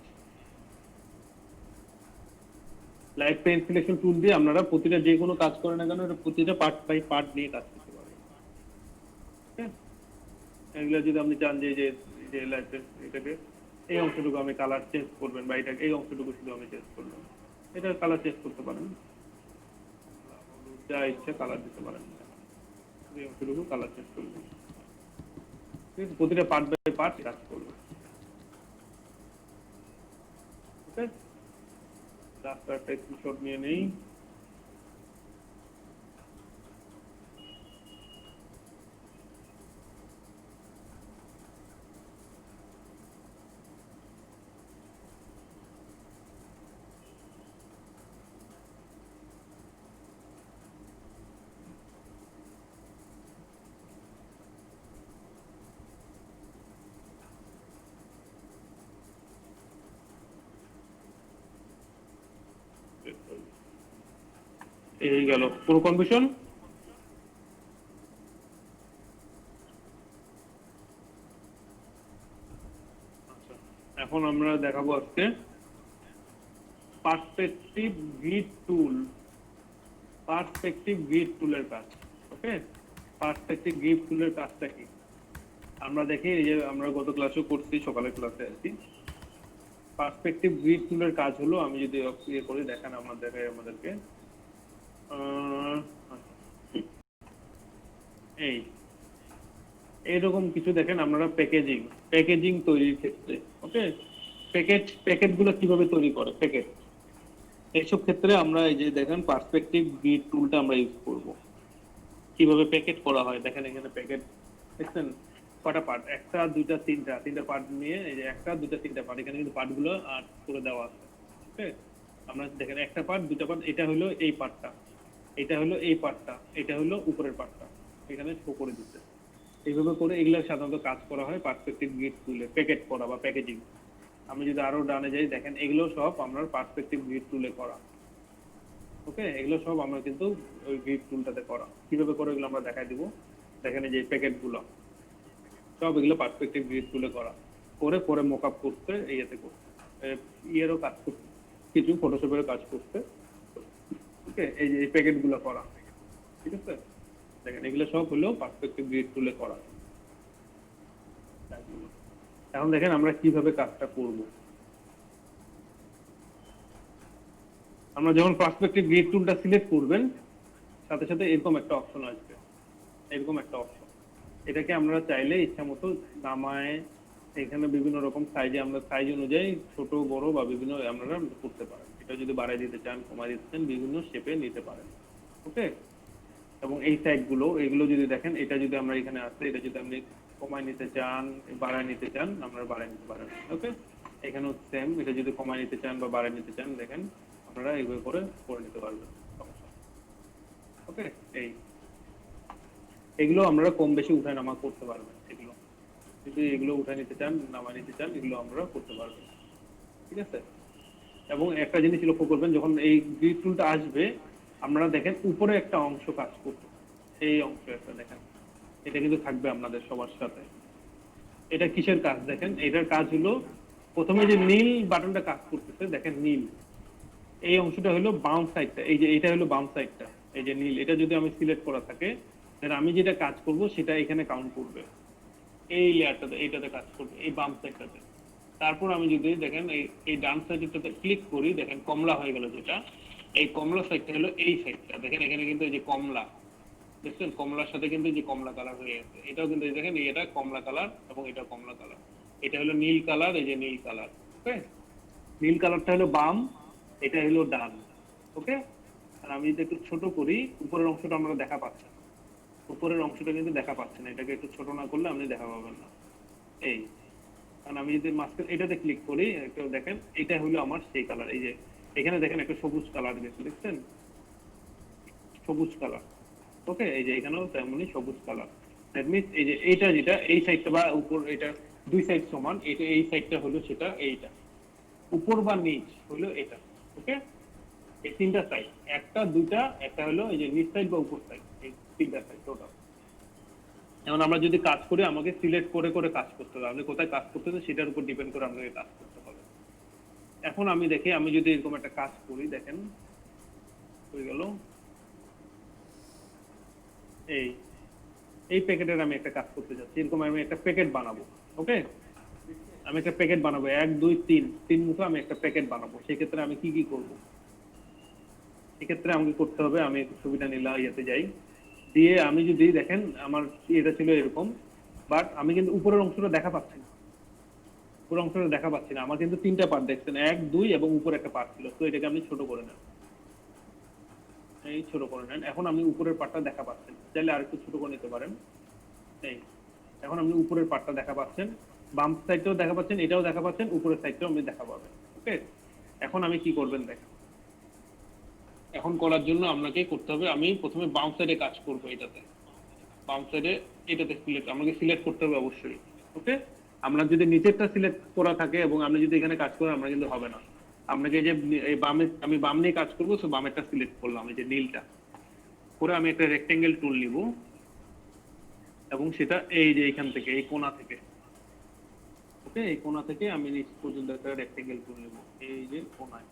লাইট পেন সিলেকশন টুল দিয়ে আপনারা প্রতিটা যে কোনো কাজ করেন না কেন, এটা প্রতিটা পার্ট বাই পার্ট নিয়ে কাজ করতে পারবেন। এগুলো যদি আপনি চান যে লাইট পেন এটাকে এই অংশটুকু আমি কালার চেঞ্জ করবেন, বা এটাকে এই অংশটুকু শুধু আমি চেঞ্জ করবেন, এটা কালার চেঞ্জ করতে পারেন, যা ইচ্ছা কালার দিতে পারেন, এই অংশটুকু কালার চেঞ্জ করবেন, ঠিক আছে। প্রতিটা পার্ট বাই পার্ট কাজ করবে। ওকে, রাস্তাটা একটু শর্ট নিয়ে নেই। এই গেল পুরো কনফিউশন। এখন আমরা দেখাবো আজকে পার্সপেক্টিভ গ্রিড টুল। পার্সপেক্টিভ গ্রিড টুলের কাজ। ওকে, পার্সপেক্টিভ গ্রিড টুলের কাজটা কি আমরা দেখি। এই যে আমরা গত ক্লাসেও করছি, সকালের ক্লাসে আর কি। পার্সপেক্টিভ গ্রিড টুলের কাজ হলো, আমি যদি ইয়ে করে দেখান আমাদেরকে এইরকম কিছু দেখেন আপনারা প্যাকেজিং তৈরির ক্ষেত্রে। ওকে, প্যাকেট গুলো কিভাবে তৈরি করে প্যাকেট, এইসব ক্ষেত্রে আমরা এই যে দেখেন পার্সপেক্টিভ গ্রিড টুলটা আমরা ইউজ করব। কিভাবে প্যাকেট করা হয় দেখেন, এখানে প্যাকেট দেখছেন কটা পার্ট, একটা দুইটা তিনটা পার্ট নিয়ে এই যে একটা দুইটা তিনটা পার্ট, এখানে কিন্তু পার্ট গুলো আর্ট করে দেওয়া আছে। ওকে, আমরা দেখেন একটা পার্ট দুইটা পার্ট, এটা হলো এই পার্টটা, এটা হলো এই পার্টটা, এটা হলো উপরের পার্টটা, এখানে শো করে দিচ্ছে। এইভাবে করে এগুলো সাধারণত কাজ করা হয় পার্সপেক্টিভ গ্রিড টুলে, প্যাকেট করা বা প্যাকেজিং। আমি যদি আরো ডানে যাই দেখেন এগুলো সব আমরা পার্সপেক্টিভ গ্রিড টুলে করা। ওকে, এগুলো সব আমরা কিন্তু ওই গ্রিড টুলটাতে করা। কিভাবে করে এগুলো আমরা দেখাই দিব। দেখেন এই যে প্যাকেট গুলো সব এগুলো পার্সপেক্টিভ গ্রিড টুলে করা, করে পরে মকআপ করতে, ইয়েতে করতে, ইয়েরও কাজ করতে, কিছু ফটোশপেরও কাজ করতে। ওকে, এই যে প্যাকেট গুলো করা, ঠিক আছে। দেখেন এগুলো সব হলো পার্সপেক্টিভ গ্রিড টুলে করা। এখন দেখেন আমরা কিভাবে কাজটা করব। আমরা যখন পার্সপেক্টিভ গ্রিড টুলটা সিলেক্ট করবেন, সাথে সাথে এরকম একটা অপশন আসবে, এরকম একটা অপশন। এটাকে আমরা চাইলে ইচ্ছা মতো নামায়, এখানে বিভিন্ন রকম সাইজে, আমরা সাইজ অনুযায়ী ছোট বড় বা বিভিন্ন আপনারা করতে পারেন। এটা যদি বাড়াই দিতে চান, কমাই দিতে চান, বিভিন্ন শেপে নিতে পারেন। ওকে, এবং এই সাইড গুলো, এগুলো যদি দেখেন, এটা যদি আমরা এখানে আসতে, এটা যদি আপনি কমায় নিতে চান, বাড়ায় নিতে চান, আমরা বাড়ায় নিতে পারেন। ওকে, এখানেও সেম, এটা যদি কমায় নিতে চান বা বাড়ায় নিতে চান, দেখেন আপনারা এইভাবে করে নিতে পারবেন। ওকে, এগুলো আমরা কম বেশি উঠায় নামা করতে পারবেন। এগুলো যদি এগুলো উঠায় নিতে চান, নামা নিতে চান, এগুলো আমরা করতে পারবেন। ঠিক আছে, এবং একটা জিনিস লক্ষ্য করবেন, যখন এই গ্রিড টুলটা আসবে, আপনারা দেখেন উপরে একটা অংশ কাজ করবে, এই অংশ একটা দেখেন, এটা কিন্তু থাকবে আপনাদের সবার সাথে। এটা কিসের কাজ দেখেন, এটার কাজ হলো প্রথমে যে নীল বাটনটা কাজ করতেছে, দেখেন নীল, এই অংশটা হলো বাম সাইডটা, এই যে এটা হলো বাম সাইডটা, এই যে নীল, এটা যদি আমি সিলেক্ট করা থাকে, তাহলে আমি যেটা কাজ করব সেটা এখানে কাউন্ট করবে, এই লেয়ারটাতে, এইটাতে কাজ করবে, এই বাম সাইডটাতে। তারপর আমি যদি দেখেন এই ডান সাইডটাতে ক্লিক করি, দেখেন কমলা হয়ে গেল, যেটা এই কমলা সাইডটা হলো এই সাইডটা। দেখেন এখানে কিন্তু এই যে কমলা, দেখছেন কমলার সাথে কিন্তু যে কমলা কালার হয়ে গেছে, এটাও কিন্তু দেখেন এটা কমলা কালার এবং এটা কমলা কালার, এটা হলো নীল কালার, এই যে নীল কালার। ওকে, নীল কালারটা হলো বাম, এটা হলো ডান। ওকে, আর আমি যদি একটু ছোট করি, উপরের অংশটা আমরা দেখা পাচ্ছি না, উপরের অংশটা কিন্তু দেখা পাচ্ছে না, এটাকে একটু ছোট না করলে আপনি দেখা পাবেন না। এই কারণ আমি যদি মাঝখানে এটাতে ক্লিক করি, একটু দেখেন এটা হলো আমার সেই কালার, এই যে এখানে দেখেন একটা সবুজ কালার গেছে, দেখছেন সবুজ কালার। ওকে, এই যে এখানেও তেমনি সবুজ কালার। দ্যাট মিনস এই যে এইটা, যেটা এই সাইডটা বা উপর, এটা দুই সাইড সমান, এটা এই সাইডটা হলো সেটা, এইটা উপর বা নিচ হলো এটা। ওকে, এই তিনটা সাইড, একটা দুইটা, একটা হলো এই যে নিচ সাইড বা উপর সাইড, এই তিনটা সাইড টোটাল। এখন আমরা যদি কাজ করি, আমাকে সিলেক্ট করে করে কাজ করতে হবে, আপনি কোথায় কাজ করতে হবে সেটার উপর ডিপেন্ড করে আমাকে কাজ করতে হবে। এখন আমি দেখি, আমি যদি এরকম একটা কাজ করি, দেখেন হয়ে গেল, এই প্যাকেটের আমি একটা কাজ করতে যাচ্ছি, এরকম আমি একটা প্যাকেট বানাবো। ওকে, আমি একটা প্যাকেট বানাবো, 1 2 3 মুখে আমি একটা প্যাকেট বানাবো। সেক্ষেত্রে আমি কি কি করব, সেক্ষেত্রে আমাকে করতে হবে, আমি ছবিটা নিলাম, ইয়েতে যাই, দিয়ে আমি যদি দেখেন আমার এটা ছিল এরকম, বাট আমি কিন্তু উপরের অংশটা দেখা পাচ্ছি না, পুরো অংশটা দেখা পাচ্ছি না। আমার কিন্তু তিনটা পার্ট দেখছেন, 1 2 এবং উপরে একটা পার্ট ছিল। তো এটাকে আপনি ছোট করে নেন, এই ছোট করে নেন। এখন আপনি উপরের পার্টটা দেখা পাচ্ছেন, চাইলে আরেকটু ছোট করে নিতে পারেন। এই এখন আপনি উপরের পার্টটা দেখা পাচ্ছেন, বাম সাইডটাও দেখা পাচ্ছেন, এটাও দেখা পাচ্ছেন, উপরের সাইডটাও আপনি দেখা পাবেন। ওকে, এখন আমি কি করবেন দেখেন। এখন করার জন্য আপনাকে করতে হবে, আমি প্রথমে বাম সাইডে কাজ করব, এটাতে বাম সাইডে এটাতে সিলেক্ট আমাকে সিলেক্ট করতে হবে অবশ্যই। ওকে, আমরা যদি নিচেরটা সিলেক্ট করা থাকে এবং আপনি যদি এখানে কাজ করেন, আমরা কিন্তু হবে না। আপনাকে যে এই বামে, আমি বাম নিয়ে কাজ করবো, সো বামেরটা সিলেক্ট করলাম, এই যে নীলটা করে আমি একটা রেক্টেঙ্গেল টুল নিব এবং সেটা এই যে এইখান থেকে, এই কোণা থেকে, ওকে, এই কোণা থেকে আমি নিচ পর্যন্ত একটা রেক্টেঙ্গেল টুল নিব, এই যে কোণায়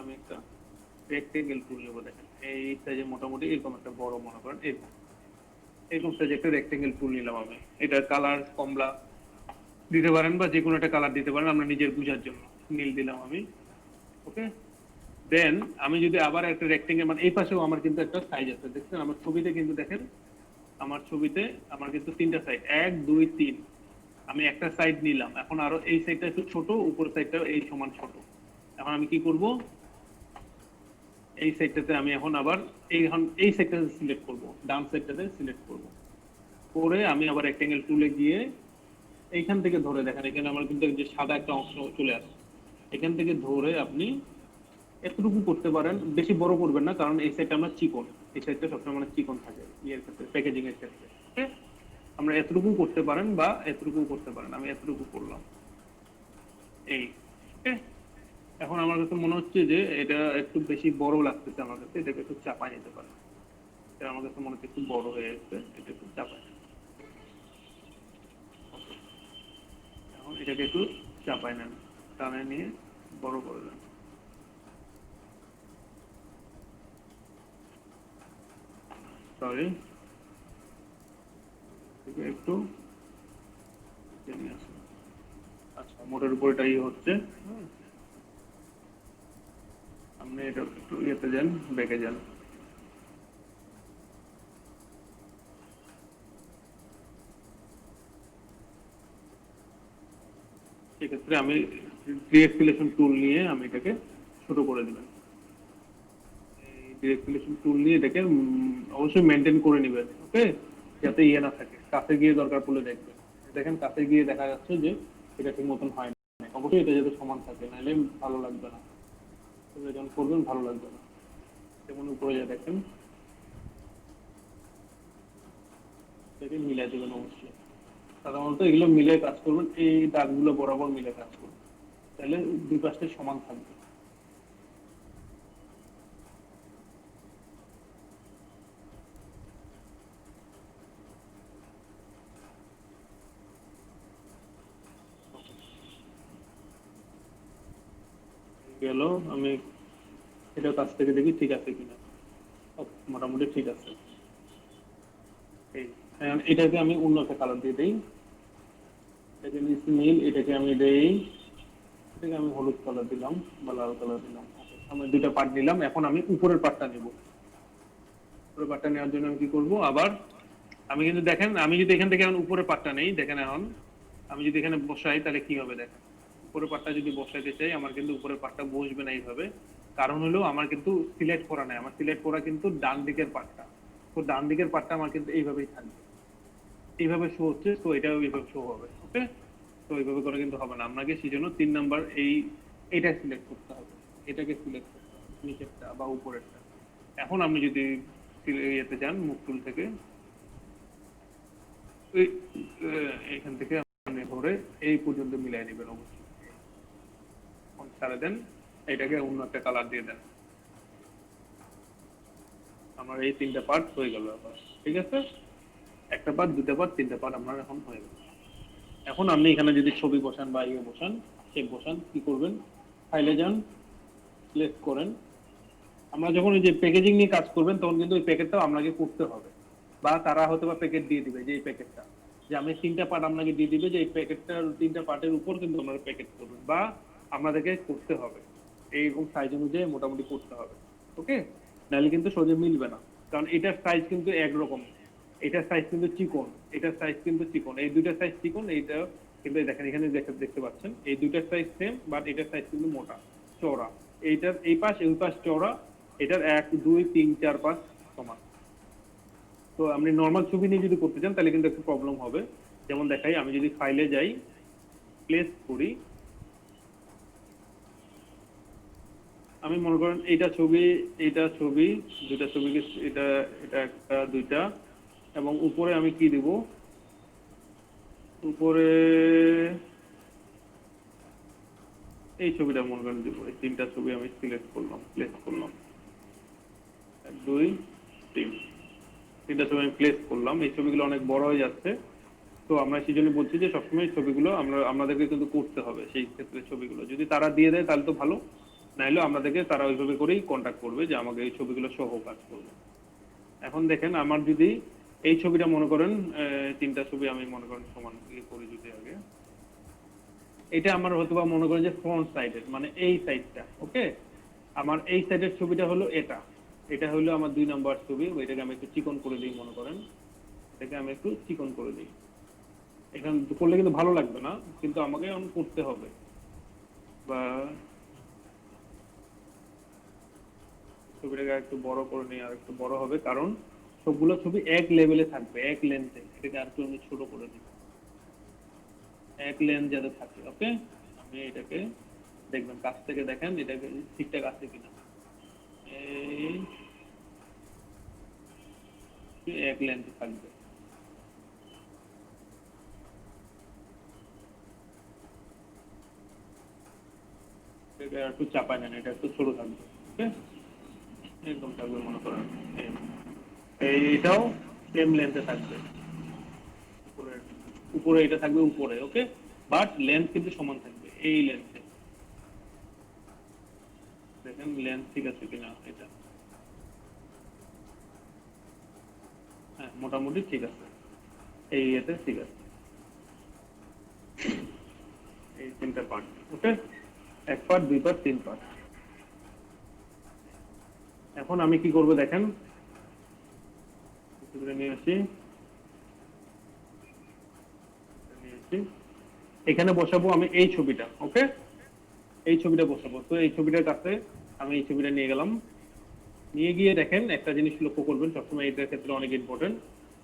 আমি একটা রেক্টেঙ্গেল টুল নেবো। দেখেন এই সাইজে মোটামুটি এরকম একটা বড়, মনে করেন এরকম সাইজে একটা রেক্টেঙ্গেল টুল নিলাম আমি। এটার কালার কমলা দিতে পারেন বা যে কোনো একটা কালার দিতে পারেন, আমরা নিজের বুঝার জন্য নীল দিলাম আমি। ওকে, দেন আমি যদি আবার একটা রেক্টেঙ্গেল, মানে এই পাশেও আমার কিন্তু একটা সাইজ আছে, দেখছেন আমার ছবিতে কিন্তু, দেখেন আমার ছবিতে আমার কিন্তু তিনটা সাইড, 1 2 3। আমি একটা সাইড নিলাম, এখন আরো এই সাইডটা একটু ছোট, উপর সাইডটা এই সমান ছোট। এখন আমি কি করব, এই সাইডটাতে আমি এখন আবার এই সাইডটাতে সিলেক্ট করব, ডান সাইডটাতে সিলেক্ট করব, করে আমি আবার রেক্টেঙ্গেল টুলে গিয়ে এইখান থেকে ধরে, দেখেন এখানে আমার কিন্তু যে সাদা একটা অংশ চলে আসে, এখান থেকে ধরে আপনি এতটুকু করতে পারেন, বেশি বড় করবেন না, কারণ এই সাইডটা আমরা চিকন, এই সাইডটা সবসময় মানে চিকন থাকে ইয়ের ক্ষেত্রে, প্যাকেজিং এর ক্ষেত্রে। ওকে, আমরা এতটুকু করতে পারেন বা এতটুকু করতে পারেন, আমি এতটুকু করলাম এই। ওকে, এখন আমার কাছে মনে হচ্ছে যে এটা একটু বেশি বড় লাগতেছে আমার কাছে, এটাকে একটু চাপাই নিতে পারে। এটা আমার কাছে মনে হচ্ছে একটু বড় হয়ে যাচ্ছে, এটা একটু চাপাই। এখন এটাকে একটু চাপাই নেন, টানে নিয়ে বড় করে দেন। সরি, একটু আচ্ছা, মোটের উপর এটাই হচ্ছে। আপনি এটা একটু ইয়েতে যান, বেঁকে যান। সেক্ষেত্রে আমি ডিরেক্ট সিলেকশন টুল নিয়ে আমি এটাকে ছোট করে দিবেন। এই ডিরেক্ট সিলেকশন টুল নিয়ে এটাকে অবশ্যই মেনটেন করে নেবেন। ওকে, যাতে ইয়ে না থাকে, কাছে গিয়ে দরকার পড়লে দেখবেন। দেখেন কাছে গিয়ে দেখা যাচ্ছে যে এটা ঠিক মতন হয় না, অবশ্যই এটা যাতে সমান থাকে, নাহলে ভালো লাগবে না, যখন করবেন ভালো লাগবে না। যেমন উপরে যা দেখেন, এটাকে মিলাই দেবেন অবশ্যই। সাধারণত এগুলো মিলে কাজ করবেন, এই দাগগুলো বরাবর মিলে কাজ করবেন, তাহলে দুই পাশটা সমান থাকবে। গেল, আমি এটা কাছ থেকে দেখি ঠিক আছে কিনা, মোটামুটি ঠিক আছে। এটাকে আমি অন্য একটা কালার দিয়ে দিই, এটাকে নীল, এটাকে আমি দেই, এটাকে আমি হলুদ কালার দিলাম বা লাল কালার দিলাম। আমি দুইটা পার্ট নিলাম, এখন আমি উপরের পার্টটা নেব। উপরের পার্টটা নেওয়ার জন্য আমি কি করব, আবার আমি কিন্তু দেখেন, আমি যদি এখান থেকে এখন উপরের পার্টটা নেই, দেখেন এখন আমি যদি এখানে বসাই তাহলে কি হবে, দেখেন উপরের পার্টটা যদি বসাইতে চাই, আমার কিন্তু উপরের পার্টটা বসবে না এইভাবে। কারণ হলো আমার কিন্তু সিলেক্ট করা নাই, আমার সিলেক্ট করা কিন্তু ডান দিকের পার্টটা। তো ডান দিকের পার্টটা আমার কিন্তু এইভাবেই থাকবে, এইভাবে শো হচ্ছে, তো এটাও এইভাবে শো হবে। ওকে, তো এইভাবে করে কিন্তু হবে না, আপনাকে সেই জন্য 3 নাম্বার এইটা সিলেক্ট করতে হবে, এটাকে সিলেক্ট করতে হবে, নিচেরটা বা উপরেরটা। এখন আপনি যদি ইয়েতে যান, মুভ টুল থেকে এখান থেকে আপনি ধরে এই পর্যন্ত মিলাই নেবেন অবশ্যই। ছাড়ে দেন, এটাকে অন্য একটা কালার দিয়ে দেন। আমার এই 3টা পার্ট হয়ে গেল। আবার ঠিক আছে, একটা পার্ট, দুটা পার্ট, 3টা পার্ট আপনার এখন হয়ে গেল। এখন আপনি এখানে যদি ছবি বসান বা ইয়ে বসান, শেপ বসান, কি করবেন, ফাইলে যান, সিলেক্ট করেন। আমরা যখন ওই যে প্যাকেজিং নিয়ে কাজ করবেন, তখন কিন্তু ওই প্যাকেটটাও আপনাকে করতে হবে, বা তারা হয়তো বা প্যাকেট দিয়ে দিবে, যে এই প্যাকেটটা, যে আমি 3টা পার্ট আপনাকে দিয়ে দিবে, যে এই প্যাকেটটার 3টা পার্টের উপর কিন্তু আপনারা প্যাকেট করবেন, বা আপনাদেরকে করতে হবে এইরকম সাইজ অনুযায়ী মোটামুটি করতে হবে। ওকে, নাহলে কিন্তু সোজা মিলবে না, কারণ এটার সাইজ কিন্তু একরকম, এটার সাইজ কিন্তু চিকন, এটার সাইজ কিন্তু চিকন, এই দুইটার সাইজ চিকন, এইটা কিন্তু দেখেন এখানে দেখতে পাচ্ছেন এই দুইটার সাইজ সেম, বাট এটার সাইজ কিন্তু মোটা চওড়া, এইটার এই পাশ এই পাশ চওড়া, এটার 1 2 3 4 5 সমান। তো আপনি নর্মাল ছবি নিয়ে যদি করতে চান তাহলে কিন্তু একটু প্রবলেম হবে। যেমন দেখাই, আমি যদি ফাইলে যাই, প্লেস করি, আমি মনে করেন এইটা ছবি দুইটা ছবিকে, এটা এটা একটা দুইটা, এবং উপরে আমি কি দিব, উপরে এই ছবিটা মনে করেন দিব, এই তিনটা ছবি আমি সিলেক্ট করলাম, প্লেস করলাম, 1 2 3, তিনটা ছবি আমি প্লেস করলাম। এই ছবিগুলো অনেক বড় হয়ে যাচ্ছে, তো আমরা সেই জন্য বলছি যে সবসময় ছবিগুলো আমাদেরকে কিন্তু করতে হবে। সেই ক্ষেত্রে ছবিগুলো যদি তারা দিয়ে দেয় তাহলে তো ভালো, নাইলে আমাদেরকে তারা ওইভাবে করেই কন্ট্যাক্ট করবে যে আমাকে এই ছবিগুলো সহ কাজ করবে। এখন দেখেন আমার যদি এই ছবিটা মনে করেন, তিনটা ছবি আমি মনে করেন সমান করি, যদি আগে এটা আমার হয়তো বা মনে করেন যে ফ্রন্ট সাইডের, মানে এই সাইডটা, ওকে, আমার এই সাইডের ছবিটা হলো এটা, এটা হলো আমার 2 নাম্বার ছবি, এটাকে আমি একটু চিকন করে দিই, মনে করেন এটাকে আমি একটু চিকন করে দিই। এখানে করলে কিন্তু ভালো লাগবে না, কিন্তু আমাকে এখন করতে হবে, বা ছবিটাকে একটু বড় করে নিই, আর একটু বড় হবে, কারণ সবগুলো ছবি এক লেভেলে থাকবে, এক লেন্থে। এটাকে আর একটু আমি ছোট করে দিই, এক লেন্থ যাতে থাকে, ওকে। আমি এটাকে দেখবেন, কাছ থেকে দেখেন এটাকে ঠিকঠাক আছে কিনা, এই এক লেন্থে থাকবে। এটাকে আর একটু চাপায় নেন, এটা একটু ছোট থাকবে, ওকে, একদম থাকবে মনে করেন এইটাও সেম লেন্থে থাকবে, উপরে এটা থাকবে উপরে, ওকে, বাট লেন্থ কিন্তু সমান থাকবে এই লেন্থে। দেখেন লেন্থ ঠিক আছে কিনা, এটা হ্যাঁ মোটামুটি ঠিক আছে, এই এতে ঠিক আছে, এই তিনটা পার্ট, ওকে, 1 পার্ট 2 পার্ট 3 পার্ট। এখন আমি কি করব দেখেন, নিয়ে আসি, এখানে বসাবো আমি এই ছবিটা, ওকে, এই ছবিটা বসাবো। তো এই ছবিটার কাছে আমি এই ছবিটা নিয়ে গেলাম, নিয়ে গিয়ে দেখেন একটা জিনিস লক্ষ্য করবেন, সবসময় এটার ক্ষেত্রে অনেক ইম্পর্টেন্ট,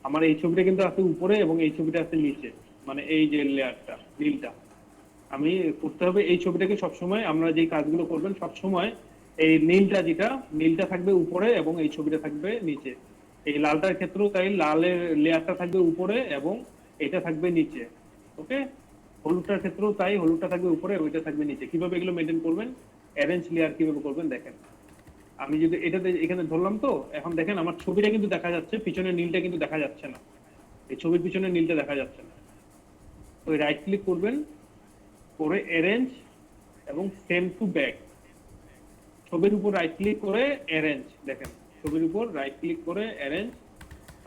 আমার এই ছবিটা কিন্তু আছে উপরে এবং এই ছবিটা আছে নিচে, মানে এই যে লেয়ারটা নীলটা, আমি করতে হবে এই ছবিটাকে সবসময়, আমরা যে কাজগুলো করবেন সবসময় এই নীলটা থাকবে উপরে এবং এই ছবিটা থাকবে নিচে। এই লালটার ক্ষেত্রেও তাই, লালের লেয়ারটা থাকবে উপরে এবং এটা থাকবে নিচে, ওকে। হলুদটার ক্ষেত্রেও তাই, হলুদটা থাকবে উপরে, ওইটা থাকবে নিচে। কিভাবে এগুলো মেনটেন করবেন, অ্যারেঞ্জ লেয়ার কিভাবে করবেন দেখেন, আমি যদি এটাতে এখানে ধরলাম, তো এখন দেখেন আমার ছবিটা কিন্তু দেখা যাচ্ছে, পিছনের নীলটা কিন্তু দেখা যাচ্ছে না, এই ছবির পিছনে নীলটা দেখা যাচ্ছে না। ওই রাইট ক্লিক করবেন, করে অ্যারেঞ্জ এবং সেন্ড টু ব্যাক, ছবির উপর রাইট ক্লিক করে অ্যারেঞ্জ, দেখেন ছবির উপর রাইট ক্লিক করে অ্যারেঞ্জ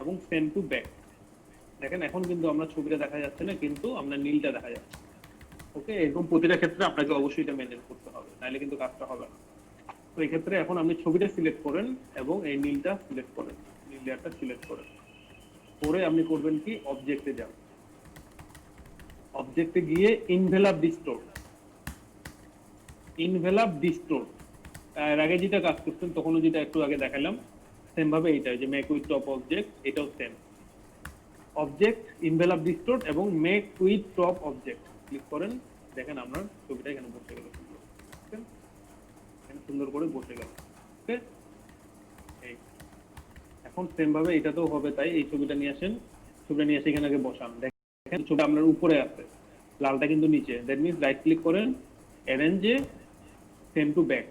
এবং সেন্ড টু ব্যাক, দেখেন এখন কিন্তু আমরা ছবিটা দেখা যাচ্ছে না, কিন্তু আমরা নীলটা দেখা যাচ্ছে, ওকে। এরকম প্রতিটা ক্ষেত্রে আপনাকে অবশ্যই এটা মেনটেন করতে হবে, নাহলে কিন্তু কাজটা হবে না। তো এই ক্ষেত্রে এখন আপনি ছবিটা সিলেক্ট করেন এবং এই নীলটা সিলেক্ট করেন, নীল লেয়ারটা সিলেক্ট করেন, পরে আপনি করবেন কি, অবজেক্টে যান, অবজেক্টে গিয়ে ইনভেলাপ ডিস্টোর, এর আগে যেটা কাজ করতেন তখনও যেটা একটু আগে দেখালাম সেম ভাবে এইটা, যে মেক উইথ টপ অবজেক্ট, এটাও সেম, অবজেক্ট ইনভেলাপ ডিস্টোর এবং make with top object click করেন, দেখেন আপনার ছবিটা এখানে বসে গেল, সুন্দর করে বসে গেল, ওকে। এখন সেম ভাবে এটাতেও হবে তাই, এই ছবিটা নিয়ে আসেন, ছবিটা নিয়ে এসে এখানে আগে বসান, দেখেন ছবিটা আপনার উপরে আছে, লালটা কিন্তু নিচে, দ্যাট মিনস রাইট ক্লিক করেন, অ্যারেঞ্জে সেন্ড টু ব্যাক,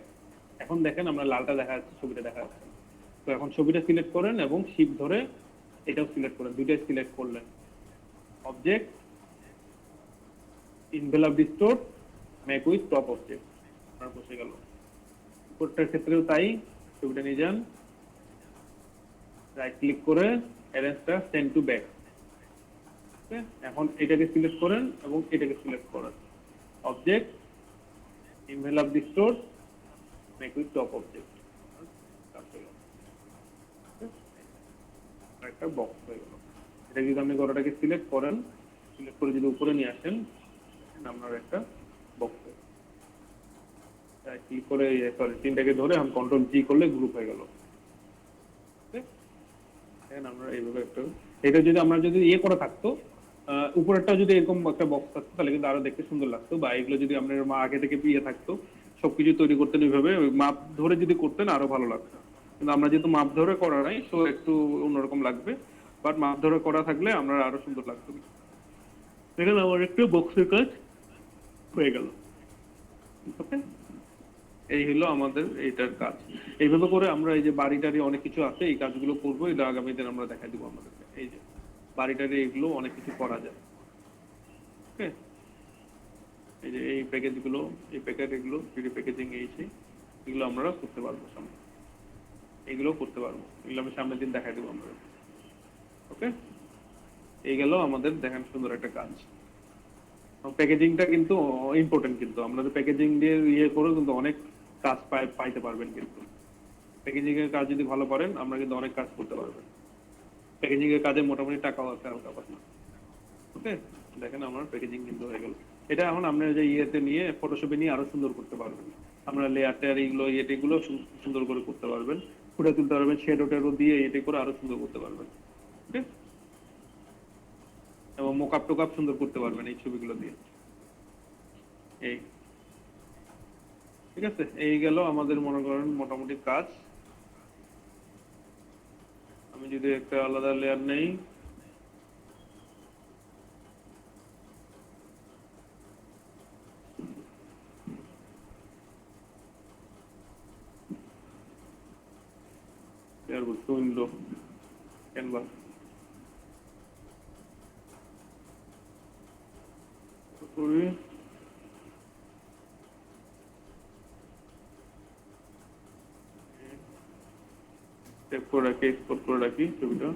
এখন দেখেন আমরা লালটা দেখা যাচ্ছে, ছবিটা দেখা যাচ্ছে। তো এখন ছবিটা সিলেক্ট করেন এবং শিফট ধরে এটাও সিলেক্ট করেন, দুইটাই সিলেক্ট করলেন, object envelope distort make with top object, আপনার বসে গেল। উপরটার ক্ষেত্রেও তাই, ছবিটা নিয়ে যান, রাইট ক্লিক করে অ্যারেঞ্জটা সেন্ড টু ব্যাক, ওকে। এখন এটাকে সিলেক্ট করেন এবং এটাকে সিলেক্ট করেন, object envelope distort make with top object, একটা বক্স হয়ে গেল। এটা যদি আপনি গড়াটাকে সিলেক্ট করেন, সিলেক্ট করে যদি উপরে নিয়ে আসেন, দেখেন আপনার একটা বক্স ক্লিক করে সরি তিনটাকে ধরে আমি কন্ট্রোল জি করলে গ্রুপ হয়ে গেল। দেখেন আমরা এইভাবে একটা, এটা যদি আমরা যদি করা থাকতো, উপরেরটা যদি এরকম একটা বক্স থাকতো তাহলে কিন্তু আরো দেখতে সুন্দর লাগতো, বা এগুলো যদি আপনার আগে থেকে থাকতো সবকিছু তৈরি করতেন ওইভাবে মাপ ধরে যদি করতেন আরো ভালো লাগতো। কিন্তু আমরা যেহেতু মাপ ধরে করা নাই, তো একটু অন্যরকম লাগবে, বাট মাপ ধরে করা থাকলে আমরা আরো সুন্দর লাগতো। দেখেন আমার একটু বক্সের কাজ হয়ে গেল। ওকে, এই হলো আমাদের এইটার কাজ। এইভাবে করে আমরা এই যে বাড়িটারি অনেক কিছু আছে, এই কাজগুলো করবো, এটা আগামী দিন আমরা দেখাই দিব আমাদেরকে। এই যে বাড়িটারি এগুলো অনেক কিছু করা যায়। ওকে, এই যে এই প্যাকেজগুলো, এই প্যাকেট এগুলো প্যাকেজিং এগুলো আমরা করতে পারবো সামনে, এগুলো করতে পারবো, এগুলো আমি সামনের দিন দেখাই দেবো আমরা। ওকে, এই গেল আমাদের দেখেন সুন্দর একটা কাজ। প্যাকেজিংটা কিন্তু ইম্পর্টেন্ট, কিন্তু আমরা প্যাকেজিং দিয়ে করে কিন্তু অনেক কাজ পাইতে পারবেন। কিন্তু প্যাকেজিং এর কাজ যদি ভালো করেন আমরা কিন্তু অনেক কাজ করতে পারবেন। প্যাকেজিং এর কাজে মোটামুটি টাকাও আছে হালকা পাতলা। ওকে, দেখেন আমার প্যাকেজিং কিন্তু হয়ে গেল। এটা এখন আপনি যে নিয়ে ফটোশপে নিয়ে আরো সুন্দর করতে পারবেন। আমরা লেয়ার টেয়ার এগুলো এগুলো সুন্দর করে করতে পারবেন, ফুটে তুলতে পারবেন, শেডো টেডো দিয়ে করে আরো সুন্দর করতে পারবেন। ওকে, এবং মোকআপ টোকআপ সুন্দর করতে পারবেন এই ছবিগুলো দিয়ে। এই ঠিক আছে, এই গেল আমাদের মনে করেন মোটামুটি কাজ। আমি যদি একটা আলাদা লেয়ার নেই, উইন্ডো ক্যানভাস করি, সেভ করে রাখি, এক্সপোর্ট করে রাখি ছবিটা।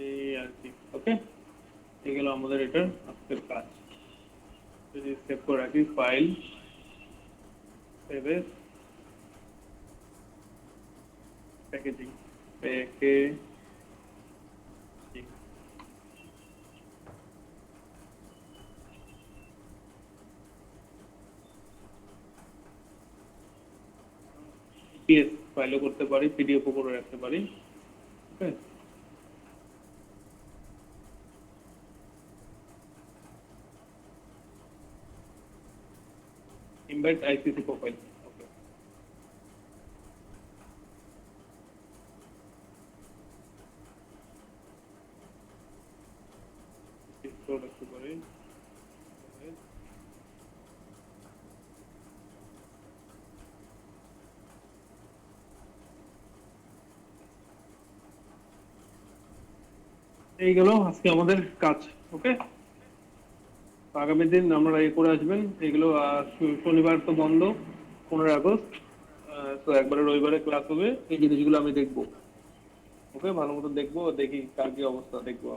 এই আর কি। ওকে, এই গেল আমাদের এটার আজকের কাজ। যদি সেভ করে রাখি, file, save as, packaging, PS ফাইলও করতে পারি, পিডিএফও করে রাখতে পারি। ওকে, embed ICC profile. Okay. Export রাখতে পারি। এই গেল আজকে আমাদের কাজ। ওকে, আগামী দিন আমরা করে আসবেন এগুলো। শনিবার তো বন্ধ, 15 আগস্ট, তো একবারে রবিবারে ক্লাস হবে। এই জিনিসগুলো আমি দেখবো। ওকে, ভালো মতো দেখবো, দেখি কার কি অবস্থা দেখবো।